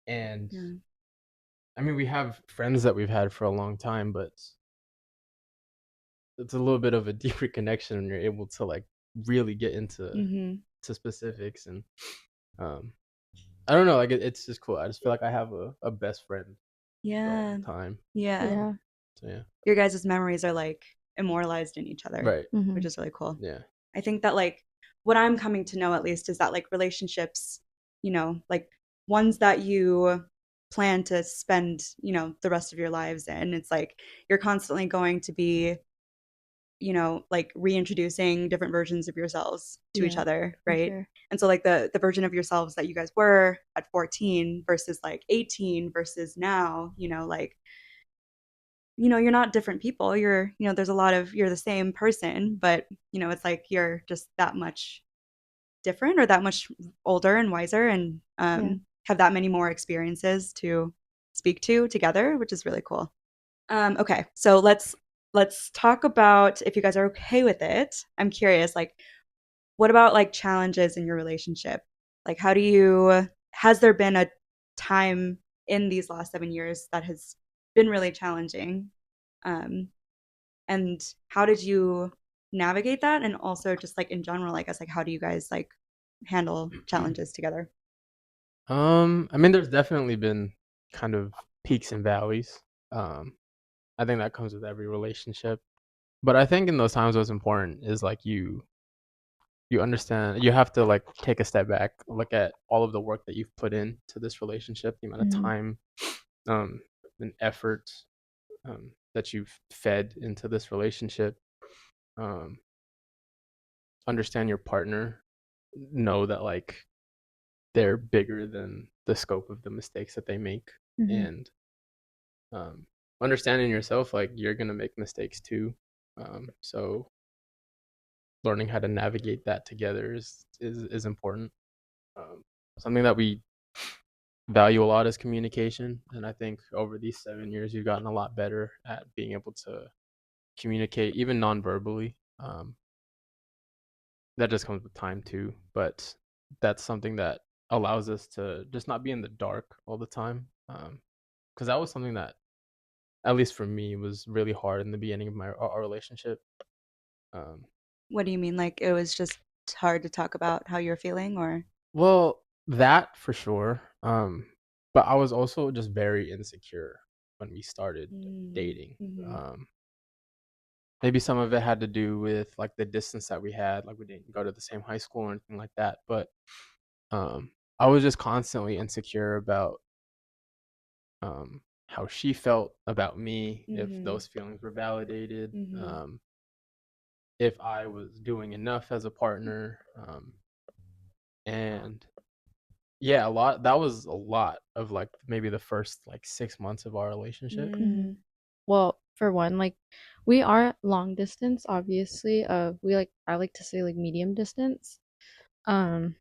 and Yeah. I mean, we have friends that we've had for a long time, but it's a little bit of a deeper connection when you're able to like really get into Mm-hmm. to specifics. And um I don't know, like it's just cool. I just feel like I have a best friend for all Yeah. the time. Yeah. Yeah. So yeah. Your guys' memories are like immortalized in each other, Right. Mm-hmm. which is really cool. Yeah. I think that like what I'm coming to know at least is that like relationships, like ones that you plan to spend, the rest of your lives in, it's like you're constantly going to be, like reintroducing different versions of yourselves to each Yeah, other, for right? sure. And so like the version of yourselves that you guys were at 14 versus like 18 versus now, like you're not different people. There's a lot of you're the same person, but it's like you're just that much different or that much older and wiser and Yeah. have that many more experiences to speak to together, which is really cool. Okay, so let's talk about if you guys are okay with it. I'm curious, like, what about like challenges in your relationship? Like, has there been a time in these last 7 years that has been really challenging? Um, and how did you navigate that? And also just like in general, I guess like how do you guys like handle challenges together? I mean, there's definitely been kind of peaks and valleys. Um, I think that comes with every relationship. But I think in those times, what's important is like you understand. You have to like take a step back, look at all of the work that you've put into this relationship, the amount of Mm-hmm. time, um, and effort, that you've fed into this relationship. Um, Understand your partner. Know that like they're bigger than the scope of the mistakes that they make, Mm-hmm. and um, understanding yourself, like you're gonna make mistakes too. So learning how to navigate that together is important. Um, Something that we value a lot is communication, and I think over these 7 years, we've gotten a lot better at being able to communicate, even non-verbally. That just comes with time too, but that's something that allows us to just not be in the dark all the time. Because that was something that, at least for me, was really hard in the beginning of our relationship. Um, What do you mean? Like it was just hard to talk about how you're feeling or well, that for sure. But I was also just very insecure when we started dating. mm-hmm. Um, Maybe some of it had to do with like the distance that we had, like we didn't go to the same high school or anything like that. But um, I was just constantly insecure about how she felt about me, if Mm-hmm. those feelings were validated, Mm-hmm. if I was doing enough as a partner, and yeah, a lot. That was a lot of like maybe the first like 6 months of our relationship. Mm-hmm. Mm. Well, for one, like We are long distance, obviously. We like I like to say like medium distance. Um,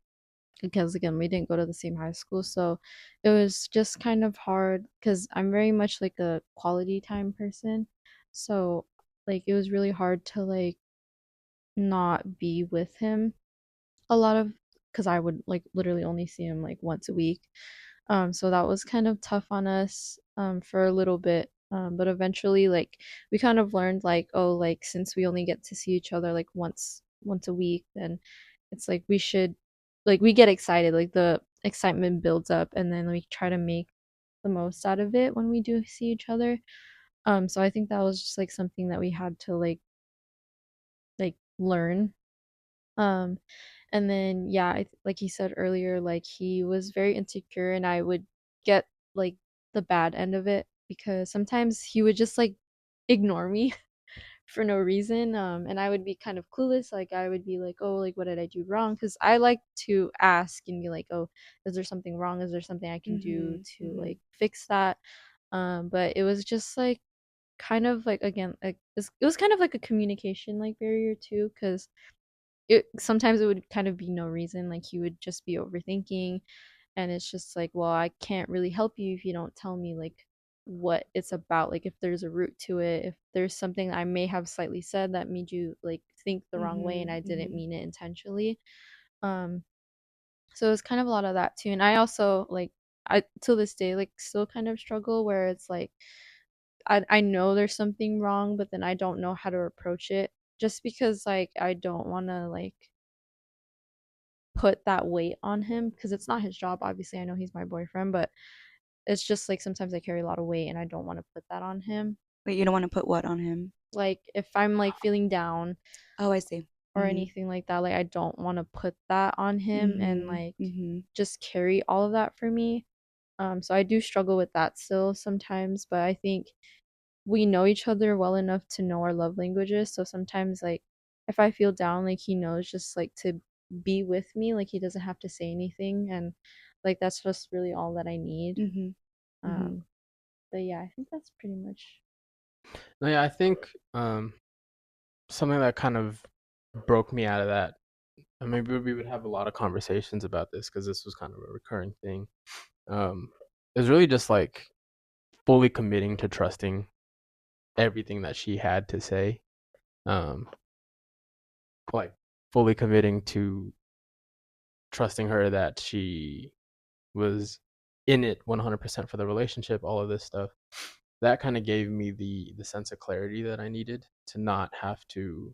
because again, we didn't go to the same high school, so it was just kind of hard because I'm very much like a quality time person. So like it was really hard to like not be with him a lot of because I would like literally only see him like once a week. So that was kind of tough on us for a little bit. But eventually like we kind of learned like, oh, like since we only get to see each other like once a week, then it's like we should like we get excited, like the excitement builds up and then we try to make the most out of it when we do see each other. So I think that was just like something that we had to like learn. um and then yeah, like he said earlier, like he was very insecure and I would get like the bad end of it because sometimes he would just like ignore me for no reason. And I would be kind of clueless, like I would be like, oh, like what did I do wrong? Because I like to ask and be like, oh, is there something wrong, is there something I can do Mhm. to Mhm. like fix that? But it was just like kind of like again like it was kind of like a communication like barrier too, because it sometimes it would kind of be no reason, like he would just be overthinking, and it's just like, well, I can't really help you if you don't tell me like what it's about, like if there's a root to it, if there's something I may have slightly said that made you like think the wrong way and Mhm. I didn't Mhm. mean it intentionally. um so it's kind of a lot of that too, and I also like I till this day like still kind of struggle where it's like I know there's something wrong, but then I don't know how to approach it just because like I don't want to like put that weight on him because it's not his job. Obviously, I know he's my boyfriend, but it's just like sometimes I carry a lot of weight and I don't want to put that on him. Wait, you don't want to put what on him? Like if I'm like feeling down Oh, I see. or Mhm. anything like that, like I don't want to put that on him and Mhm. like Mhm. just carry all of that for me. So I do struggle with that still sometimes, but I think we know each other well enough to know our love languages. So sometimes like if I feel down, like he knows just like to be with me, like he doesn't have to say anything, and like that's just really all that I need. Mhm. Mhm. Um but yeah, I think that's pretty much. No, yeah, I think something that kind of broke me out of that, and maybe we would have a lot of conversations about this because this was kind of a recurring thing. It was really just like fully committing to trusting everything that she had to say. Um, like fully committing to trusting her that she was in it 100% for the relationship, all of this stuff. That kind of gave me the sense of clarity that I needed to not have to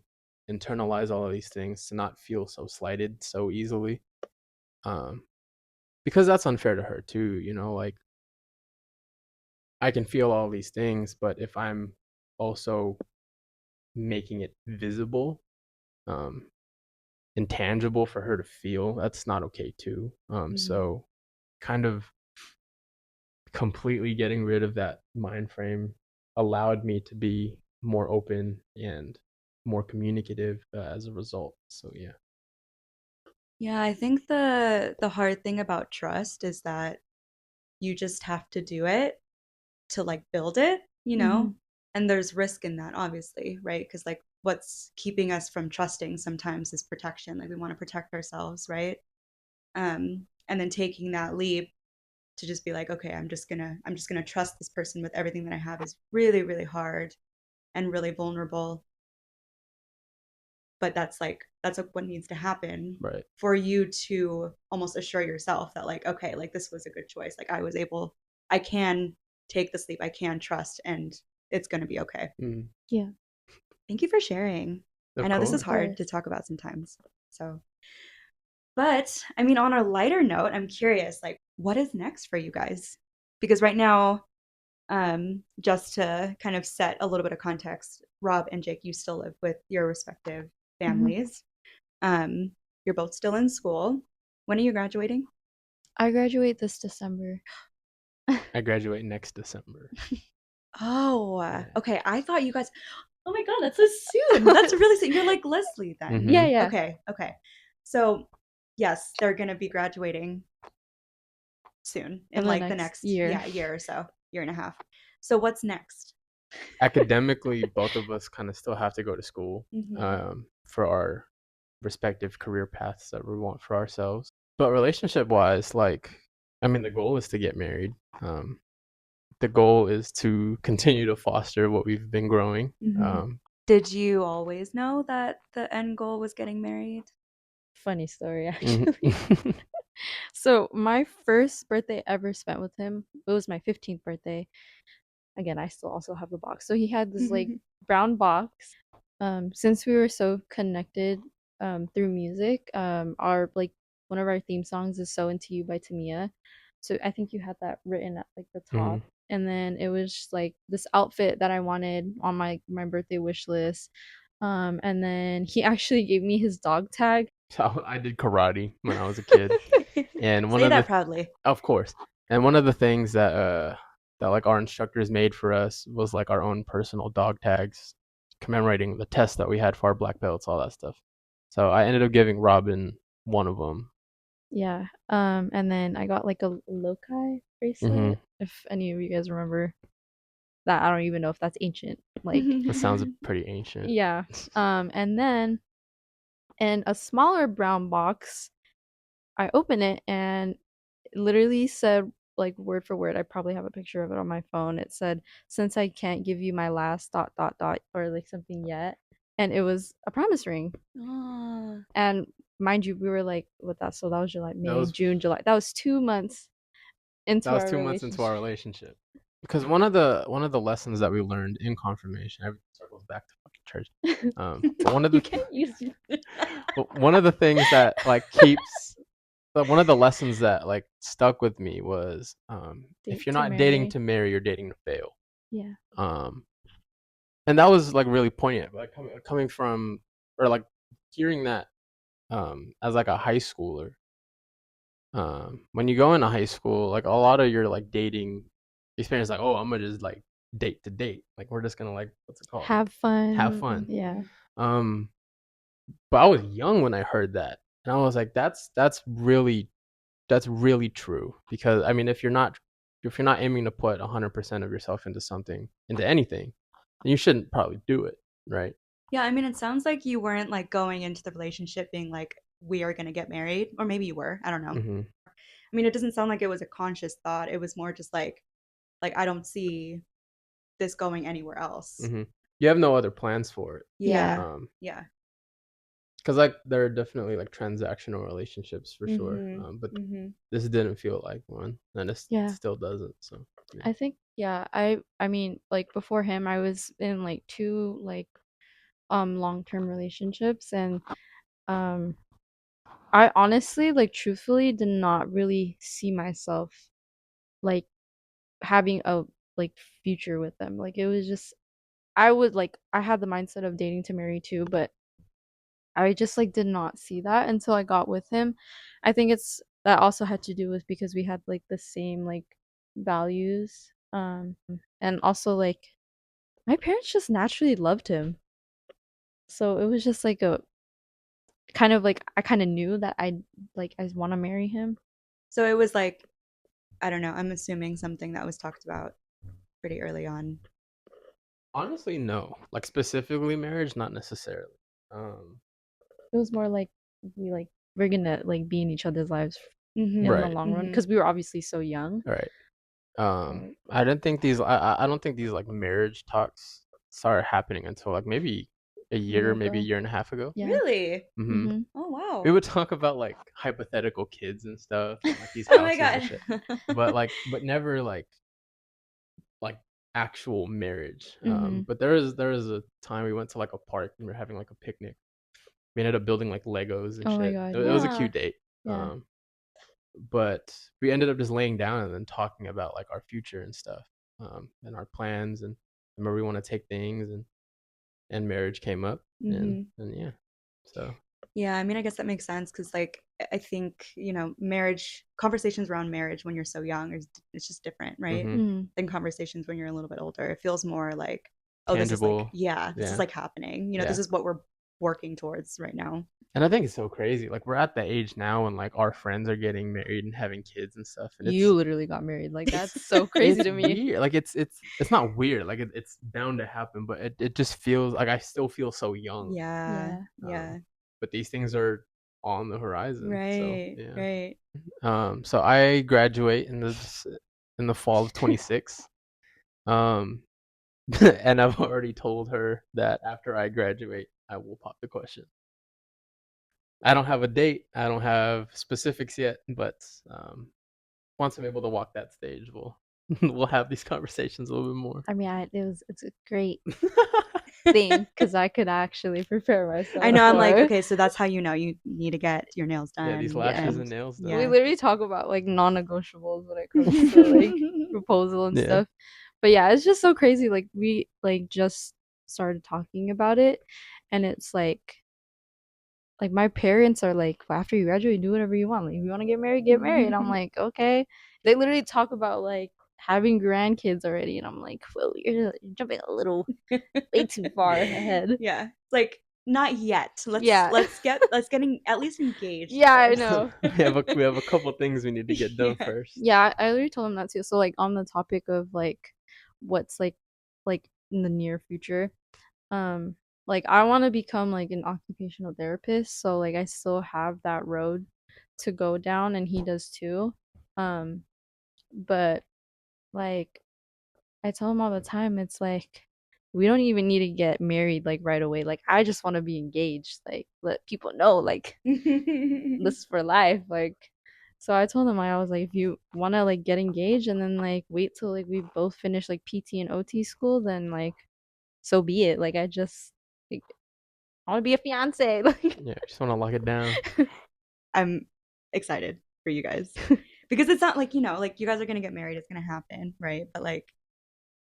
internalize all of these things, to not feel so slighted so easily. Um, because that's unfair to her too, you know, like I can feel all these things, but if I'm also making it visible, um, intangible for her to feel, that's not okay too. Mhm. So kind of completely getting rid of that mind frame allowed me to be more open and more communicative as a result. So yeah. Yeah, I think the hard thing about trust is that you just have to do it to like build it, you know? Mhm. And there's risk in that, obviously, right? Because like what's keeping us from trusting sometimes is protection. Like we want to protect ourselves, right? And then taking that leap to just be like, okay, I'm just gonna trust this person with everything that I have is really, really hard and really vulnerable. But that's like what needs to happen Right. for you to almost assure yourself that like, okay, like this was a good choice. Like I can take the sleep, I can trust, and it's gonna be okay. Mm. Yeah. Thank you for sharing. I Of know this is Of course. hard to course. talk about sometimes. So, but I mean, on a lighter note, I'm curious, like, what is next for you guys? Because right now, just to kind of set a little bit of context, Rob and Jake, you still live with your respective Mhm. families. Um, you're both still in school. When are you graduating? I graduate this December. I graduate next December. Oh, Yeah. okay. I thought you guys. Oh my God, that's so soon. That's really soon. You're like Leslie then. Yeah, Mm-hmm. yeah. Okay, okay. So, yes, they're gonna be graduating soon In in the like the next next, year. yeah, year or so, year and a half. So, what's next? academically, both of us kind of still have to go to school for our respective career paths that we want for ourselves. But relationship wise, like, I mean, the goal is to get married. The goal is to continue to foster what we've been growing. Did you always know that the end goal was getting married? Funny story, Mhm. actually. So my first birthday ever spent with him, it was my 15th birthday. Again, I still also have the box. So he had this like brown box. Since we were so connected through music, our like one of our theme songs is "So Into You" by Tamia. So I think you had that written at like the top. Mhm. And then it was just like this outfit that I wanted on my birthday wish list. And then he actually gave me his dog tag. So I did karate when I was a kid, and one Say of that the, proudly. of course, and one of the things that like our instructors made for us was like our own personal dog tags commemorating the test that we had for our black belts, all that stuff. So I ended up giving Robin one of them. Yeah. And then I got like a loci Mm-hmm. bracelet. If any of you guys remember that, I don't even know if that's ancient. Like, That sounds pretty ancient. yeah. And then in a smaller brown box, I open it and it literally said like word for word. I probably have a picture of it on my phone. It said, "Since I can't give you my last dot dot dot or like something yet," and it was a promise ring. Oh. And mind you, we were like, what that? So that was July, That May, was June, July. That was 2 months that into was our 2 months into our relationship. relationship. Because one of the lessons that we learned in confirmation, everything circles back to fucking church. But one of You the can't use but one of the things that like keeps but one of the lessons that like stuck with me was if date you're to not dating marry. to marry, you're dating to fail. Yeah. Um, and that was like really poignant. Like coming from or like hearing that as like a high schooler. When you go into high school, like a lot of your like dating experience, like, oh, I'm gonna just like date to date. Like we're just gonna like what's it called? Like Have have fun. fun. Yeah. Um, but I was young when I heard that, and I was like, that's really true. Because I mean, if you're not aiming to put 100% of yourself into anything, then you shouldn't probably do it, right? Yeah, I mean, it sounds like you weren't like going into the relationship being like, we are going to get married. Or maybe you were. I don't know. Mm-hmm. I mean, it doesn't sound like it was a conscious thought. It was more just like I don't see this going anywhere else. Mm-hmm. You have no other plans for it. Yeah. Yeah. Um, Yeah. because like there are definitely like transactional relationships for sure. Mhm. But Mhm. this didn't feel like one, and it Yeah. still doesn't. So yeah. I think yeah, I mean like before him I was in like two like long-term relationships and um I honestly like truthfully did not really see myself like having a like future with them. Like it was just I would like I had the mindset of dating to marry too, but I just like did not see that until I got with him. I think it's that also had to do with because we had like the same like values. And also like my parents just naturally loved him. So it was just like a kind of like I kind of knew that I want to marry him. So it was like, I don't know, I'm assuming something that was talked about pretty early on. Honestly, no. Like specifically marriage, not necessarily. Um, It was more like we're gonna like be in each other's lives in the Mhm. right, long run Mhm. because we were obviously so young. right. Right. I don't think these like marriage talks started happening until like maybe a Year year, maybe a ago. year and a half ago. Yeah. Really? Hmm. Mm-hmm. Oh We wow. would talk about like hypothetical kids and stuff and like these Oh my houses and shit, god. but never like actual marriage. Mm-hmm. But there was a time we went to like a park and we were having like a picnic. We ended up building like Legos and Oh my shit. god, It was yeah. a cute Ah. date. Yeah. Um, but we ended up just laying down and then talking about like our future and stuff, and our plans and where we want to take things and marriage came up and Mhm. and yeah, so Yeah, I mean, I guess that makes sense because, like, I think, marriage conversations around marriage when you're so young is it's just different, right? hmm Mm. Than conversations when you're a little bit older. It feels more like, oh, this is like, tangible, yeah, this is yeah, like happening. This yeah, is what we're working towards right now. And I think it's so crazy. Like we're at the age now when like our friends are getting married and having kids and stuff, and You literally got married. Like it's that's so crazy it's to me. weird. Like it's not weird. Like it's bound to happen, but it just feels like I still feel so young. Yeah, Yeah. yeah. But these things are on the horizon. So Right, yeah. right. So I graduate in the fall of 26. Um, and I've already told her that after I graduate, I will pop the question. I don't have a date. I don't have specifics yet, but once I'm able to walk that stage, we'll have these conversations a little bit more. I mean, it's a great thing because I could actually prepare I myself know, I'm like, for. okay, so that's how you know you need to get your nails Yeah, these done. lashes Yeah. and nails We done. Yeah. literally talk about like non-negotiables when it comes to like proposal and Yeah. stuff. But yeah, it's just so crazy. Like we like just started talking about it, and it's like my parents are like, well, after you graduate, do whatever you want. Like if you want to get married, get married. I'm like, okay. They literally talk about like having grandkids already, and I'm like, well, you're jumping a little way too far ahead. Yeah. It's like not yet. Yeah. Let's get at least engaged Yeah, I first. know. We have a couple things we need to get done Yeah. first. Yeah, I already told him that too. So like on the topic of like what's like in the near future, um like I want to become like an occupational therapist, so like I still have that road to go down and he does too. Um but like I tell him all the time, it's like we don't even need to get married like right away. Like I just want to be engaged, like let people know like this is for life. Like so I told him I was like if you wanna like get engaged and then like wait till like we both finish like PT and OT school, then like so be it. Like I just like I wanna be a fiance. Like Yeah, just want to lock it down. I'm excited for you guys. Because it's not like, like you guys are gonna get married, it's gonna happen, right? But like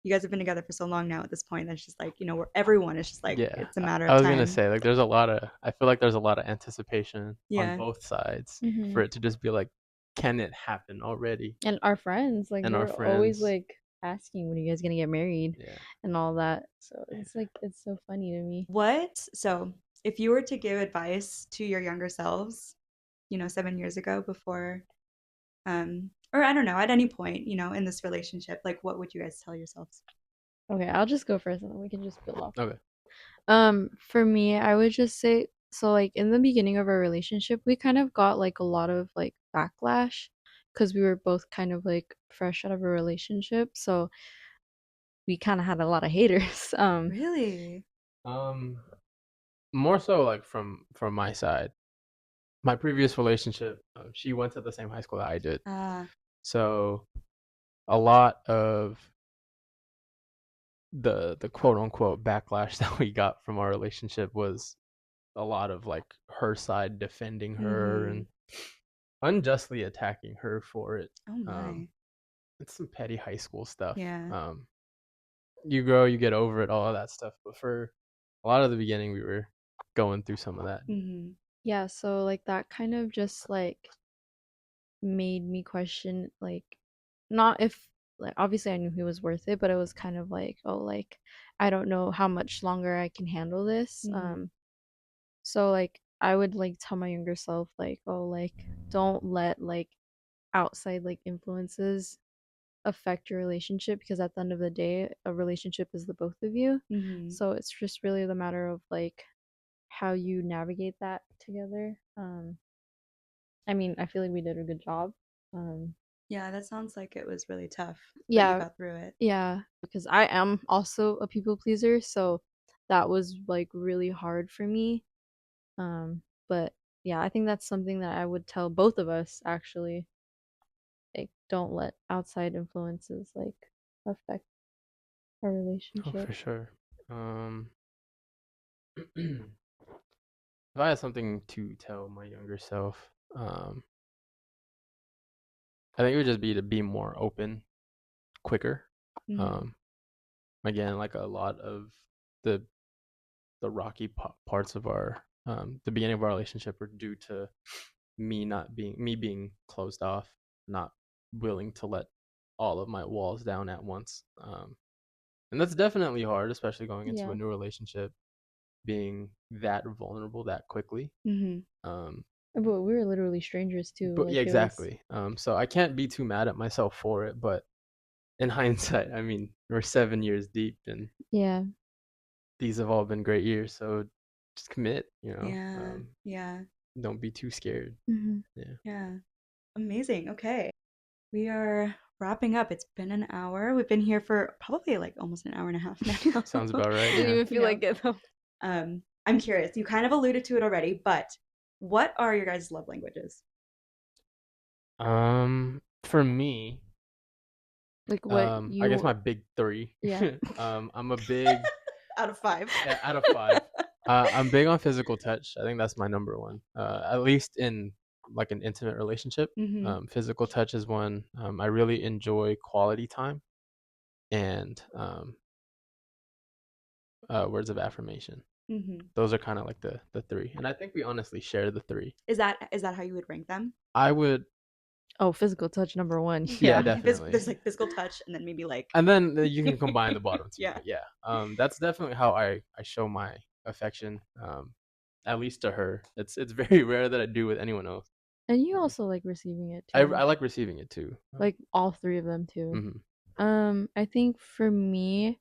you guys have been together for so long now at this point that it's just like, where everyone is just like Yeah, it's a matter I of was gonna time. say like I feel like there's a lot of anticipation on Yeah. both sides hmm for it to just be like, can it happen already? and our friends, like And our they're always friends, like asking when are you guys gonna get married yeah. and all that. So it's like it's so funny to me. So if you were to give advice to your younger selves, 7 years ago before, or I don't know, at any point, in this relationship, like what would you guys tell yourselves? Okay, I'll just go first and then we can just build off. Okay. For me, I would just say so like in the beginning of our relationship, we kind of got like a lot of like backlash because we were both kind of like fresh out of a relationship. So we kind of had a lot of haters. Really? Um, More so like from my side. My previous relationship, she went to the same high school that I did, Ah, so a lot of the quote unquote backlash that we got from our relationship was a lot of like her side defending her mm-hmm. and unjustly attacking her for it. Oh Um, my. it's some petty high school stuff. Yeah. You grow, you get over it, all of that stuff. But for a lot of the beginning, we were going through some of that. Mm-hmm. Yeah, so like that kind of just like made me question like not if like obviously I knew he was worth it, but it was kind of like, oh, like I don't know how much longer I can handle this. Mm-hmm. So like I would like tell my younger self like, oh, like don't let like outside like influences affect your relationship because at the end of the day, a relationship is the both of you. Mm-hmm. So it's just really the matter of like how you navigate that together. I mean, I feel like we did a good job. Um, Yeah, that sounds like it was really tough, but you yeah, got through it. yeah, because I am also a people pleaser, so that was like really hard for me. But yeah, I think that's something that I would tell both of us actually. Like, don't let outside influences like affect our Oh, relationship. for sure. Um, if I had something to tell my younger self, I think it would just be to be more open, quicker. Mm-hmm. Um, Again, like a lot of the the rocky parts of our the beginning of our relationship were due to me being closed off, not willing to let all of my walls down at once. And that's definitely hard, especially going into Yeah. a new relationship. being that vulnerable that quickly. Mm-hmm. But we were literally strangers too. But Like yeah, it was. exactly. So I can't be too mad at myself for it. But in hindsight, I mean, we're 7 years deep, and Yeah. these have all been great years. So just commit. Yeah. Yeah. Don't be too scared. Hmm. Yeah, Yeah. Amazing. Okay. We are wrapping up. It's been an hour. We've been here for probably like almost an hour and a half now. sounds about right. Didn't Yeah. even feel like it though. I'm curious. You kind of alluded to it already, but what are your guys' love languages? For me, Like what I guess you. my big three. Yeah. I'm a big Out of 5. out of 5. I'm big on physical touch. I think that's my number one. At least in like an intimate relationship. Mm-hmm. Physical touch is one. I really enjoy quality time and words of affirmation. Mm-hmm. Those are kind of like the 3, and I think we honestly share the 3. Is that how you would rank them? I would, Oh, physical touch number 1. yeah, Yeah. definitely. There's like physical touch, and then maybe like. And then you can combine the bottom 2. Yeah. But yeah, that's definitely how I show my affection. At least to her. It's very rare that I do with anyone else. And you also like receiving it I too. like receiving it too. Like all 3 of them too. Mhm. I think for me,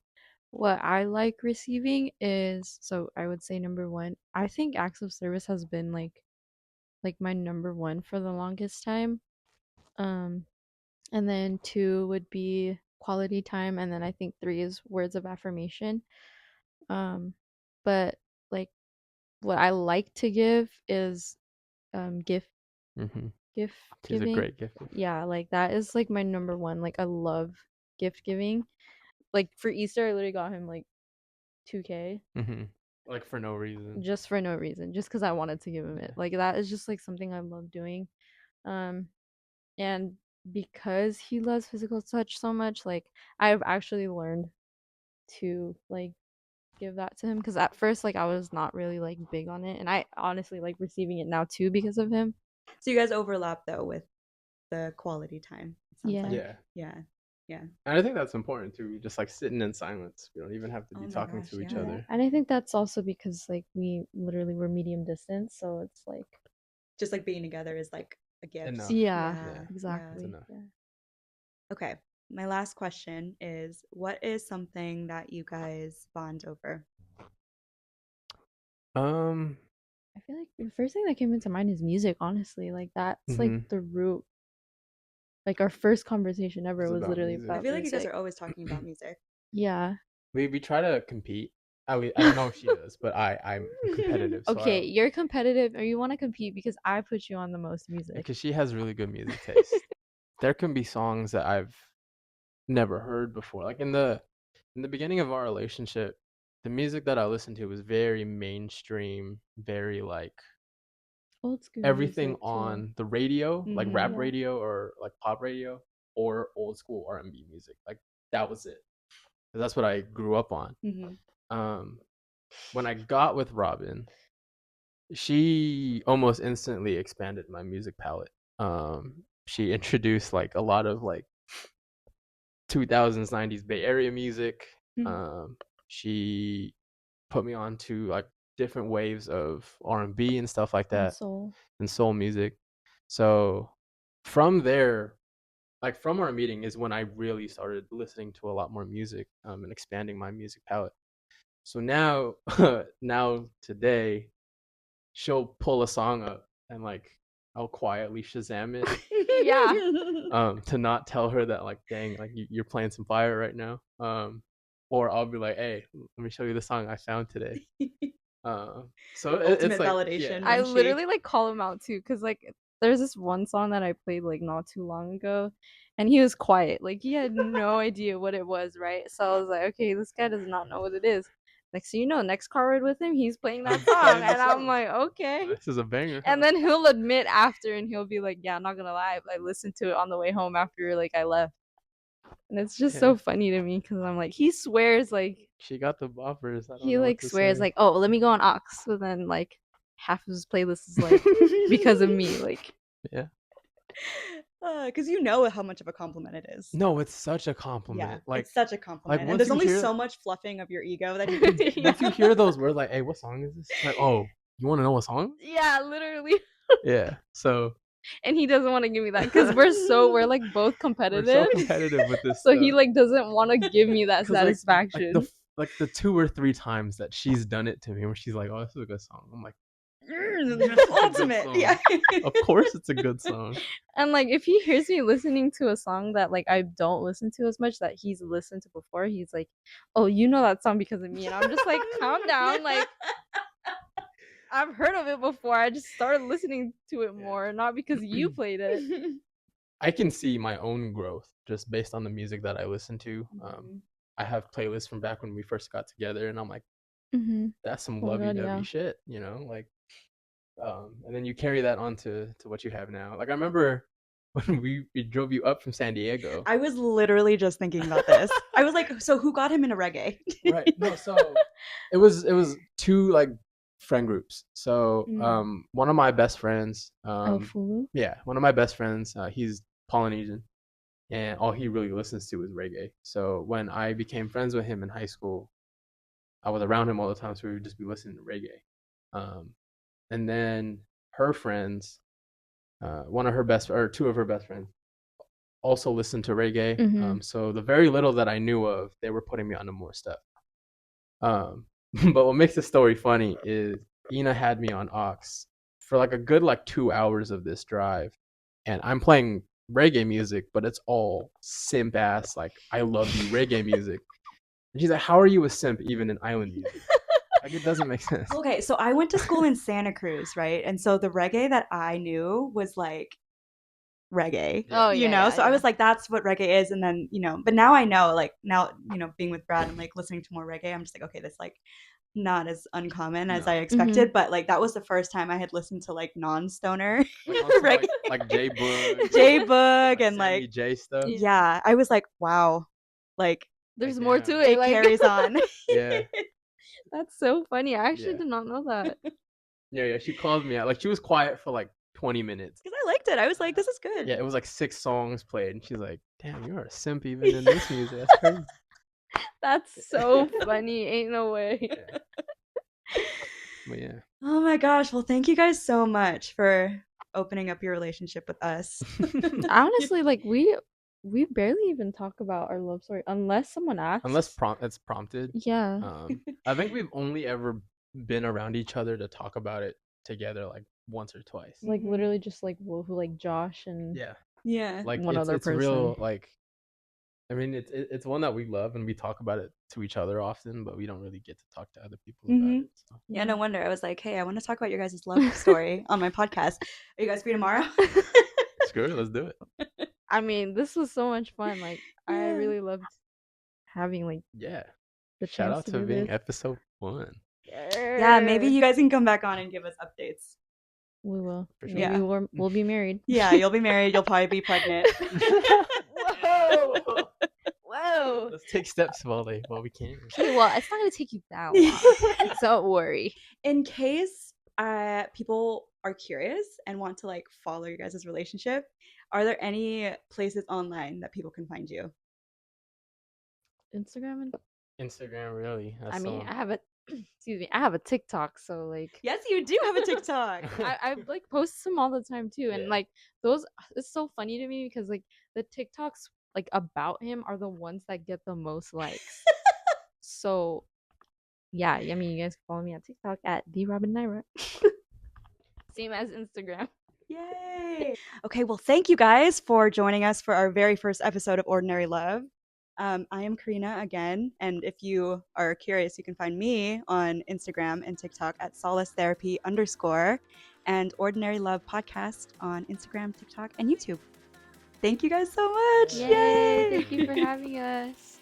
what I like receiving is, so I would say number 1. I think acts of service has been like my number 1 for the longest time. And then 2 would be quality time, and then I think 3 is words of affirmation. But like what I like to give is gift Mhm. gift She's a giving. great gift. Yeah, like that is like my number 1. Like I love gift giving. Like for Easter I literally got him like 2K Mhm. Like for no reason. just for no reason, just because I wanted to give him it. Yeah. Like that is just like something I love doing. Um and because he loves physical touch so much, like I've actually learned to like give that to him, because at first like I was not really like big on it, and I honestly like receiving it now too because of him. So you guys overlap though with the quality time. It sounds Yeah. like. Yeah. Yeah. Yeah. And I think that's important too. Just like sitting in silence. We don't even have to Oh be my talking gosh, to each yeah. other. And I think that's also because like we literally were medium distance, so it's like Just like being together is like a gift. Enough. yeah, Yeah. exactly. That's enough. Yeah. Okay. My last question is, what is something that you guys bond over? Um. I feel like the first thing that came into mind is music, honestly. Like that's like Mhm. the root. Like our first conversation ever It's was about literally music. I about feel like you guys music. are always talking about music. Yeah. We try to compete. At least, I don't know if she does, but I'm competitive. So Okay, you're competitive or you want to compete because I put you on the most music. because she has really good music taste. There can be songs that I've never heard before. Like in the beginning of our relationship, the music that I listened to was very mainstream, very like Old school everything music too. on the radio, like Mhm. rap Yeah. radio or like pop radio or old school R&B music. Like that was it. 'Cause that's what I grew up on. Mhm. When I got with Robyn, she almost instantly expanded my music palette. She introduced like a lot of like 2000s 90s Bay Area music. Mhm. She put me on to like different waves of R&B and stuff like And that, soul. and soul music. So from there, like from our meeting is when I really started listening to a lot more music, and expanding my music palette. So now now today she'll pull a song up and like I'll quietly Shazam it, Yeah. to not tell her that like dang like you're playing some fire right now. Or I'll be like, hey, let me show you the song I found today. So it's Ultimate like validation. yeah. I when she- literally like call him out too, because like there's this one song that I played like not too long ago, and he was quiet. Like he had no idea what it was, right? So I was like, okay, this guy does not know what it is. Next thing you know, next car ride with him, he's playing that He's song, playing the and I'm song. like, okay. This is a banger. And Huh? then he'll admit after, and he'll be like, yeah, I'm not gonna lie, I listened to it on the way home after like I left, and it's just Yeah. so funny to me because I'm like, he swears like She got the boppers. I don't he know what like to swears say. like, oh, let me go on Aux, but then like half of his playlist is like because of me, like Yeah. Because you know how much of a compliment it is. No, it's such a Yeah, compliment. Like, it's such a compliment. And once there's you only hear so much fluffing of your ego that he can do. once you hear those words, like, hey, what song is this? Like, oh, you want to know what song? Yeah, literally. Yeah. So And he doesn't want to give me that because we're like both we're competitive. so competitive with this So stuff. he like doesn't want to give me that 'Cause, satisfaction. like the 2 or 3 times that she's done it to me, where she's like, "Oh, this is a good song." I'm like, Ultimate. Yeah. "Of course, it's a good song." And like if he hears me listening to a song that like I don't listen to as much that he's listened to before, he's like, "Oh, you know that song because of me." And I'm just like, "Calm down, like I've heard of it before. I just started listening to it more, not because you played it." I can see my own growth just based on the music that I listen to. I have playlists from back when we first got together, and I'm like, Mm-hmm. that's some Oh my God, lovey-dovey yeah. shit, like, and then you carry that on to what you have now. Like, I remember when we drove you up from San Diego. I was literally just thinking about this. I was like, so who got him into reggae? Right. No, so it was 2 like friend groups. So one of my best friends, Fulu? yeah, one of my best friends, he's Polynesian, and all he really listens to is reggae. So when I became friends with him in high school, I was around him all the time, so we would just be listening to reggae. And then her friends, one of her best or 2 of her best friends also listened to reggae. So the very little that I knew of, they were putting me onto more stuff. But what makes the story funny is Ina had me on aux for like a good like 2 hours of this drive, and I'm playing reggae music, but it's all simp ass like I love you reggae music. And she's like, "How are you a simp even in island music?" Like, it doesn't make sense. Okay, so I went to school in Santa Cruz, right? And so the reggae that I knew was like reggae. Oh, you yeah, know? yeah, So I was like, that's what reggae is. And then, but now I know, like now, being with Brad and like listening to more reggae, I'm just like, okay, that's like not as uncommon as No. I expected. But like that was the first time I had listened to like non-stoner Like, also, reggae. like J Boog, J Boog and Sammy like J stuff. yeah, I was like, wow, like There's Like, more damn. to it. it Like carries on. Yeah. that's so funny. I actually Yeah. did not know that. Yeah, she called me out. Like, she was quiet for like 20 minutes. Because I liked it. I was like, this is good. Yeah, it was like 6 songs played, and she's like, "Damn, you're a simp even in this music. That's crazy." That's so funny. Ain't no way. Yeah. But yeah. Oh my gosh. Well, thank you guys so much for opening up your relationship with us. Honestly, like we barely even talk about our love story unless someone asks. Unless it's prompted. Yeah. I think we've only ever been around each other to talk about it together like once or twice. Like literally just like Wolf, like Josh and Yeah. Yeah. Like one other it's real person. like I mean it's one that we love and we talk about it to each other often, but we don't really get to talk to other people about it. So. Yeah, no wonder. I was like, hey, I want to talk about your guys' love story on my podcast. Are you guys free tomorrow? Screw it, let's do it. I mean, this was so much fun. Like I Yeah. really loved having like Yeah. the Shout chance out to do being this. episode 1. Yeah, maybe you guys can come back on and give us updates. We will. For sure. Maybe Yeah. we'll be married. Yeah, you'll be married. You'll probably be pregnant. Whoa. Whoa. Let's take steps while we can. Okay, well, it's not gonna take you that long. Don't worry. In case people are curious and want to like follow your guys' relationship, are there any places online that people can find you? Instagram and Instagram, really. That's I mean, all. I have a excuse me, I have a TikTok, so like Yes, you do have a TikTok. I like post them all the time too, and Yeah. like those, it's so funny to me because like the TikToks like about him are the ones that get the most likes. So yeah, I mean, you guys can follow me on TikTok at the Robyn Naira. Same as Instagram. Yay! Okay, well, thank you guys for joining us for our very first episode of Ordinary Love. I am Karina again, and if you are curious, you can find me on Instagram and TikTok at solacetherapy_ and Ordinary Love Podcast on Instagram, TikTok, and YouTube. Thank you guys so much. Yay! Thank you for having us.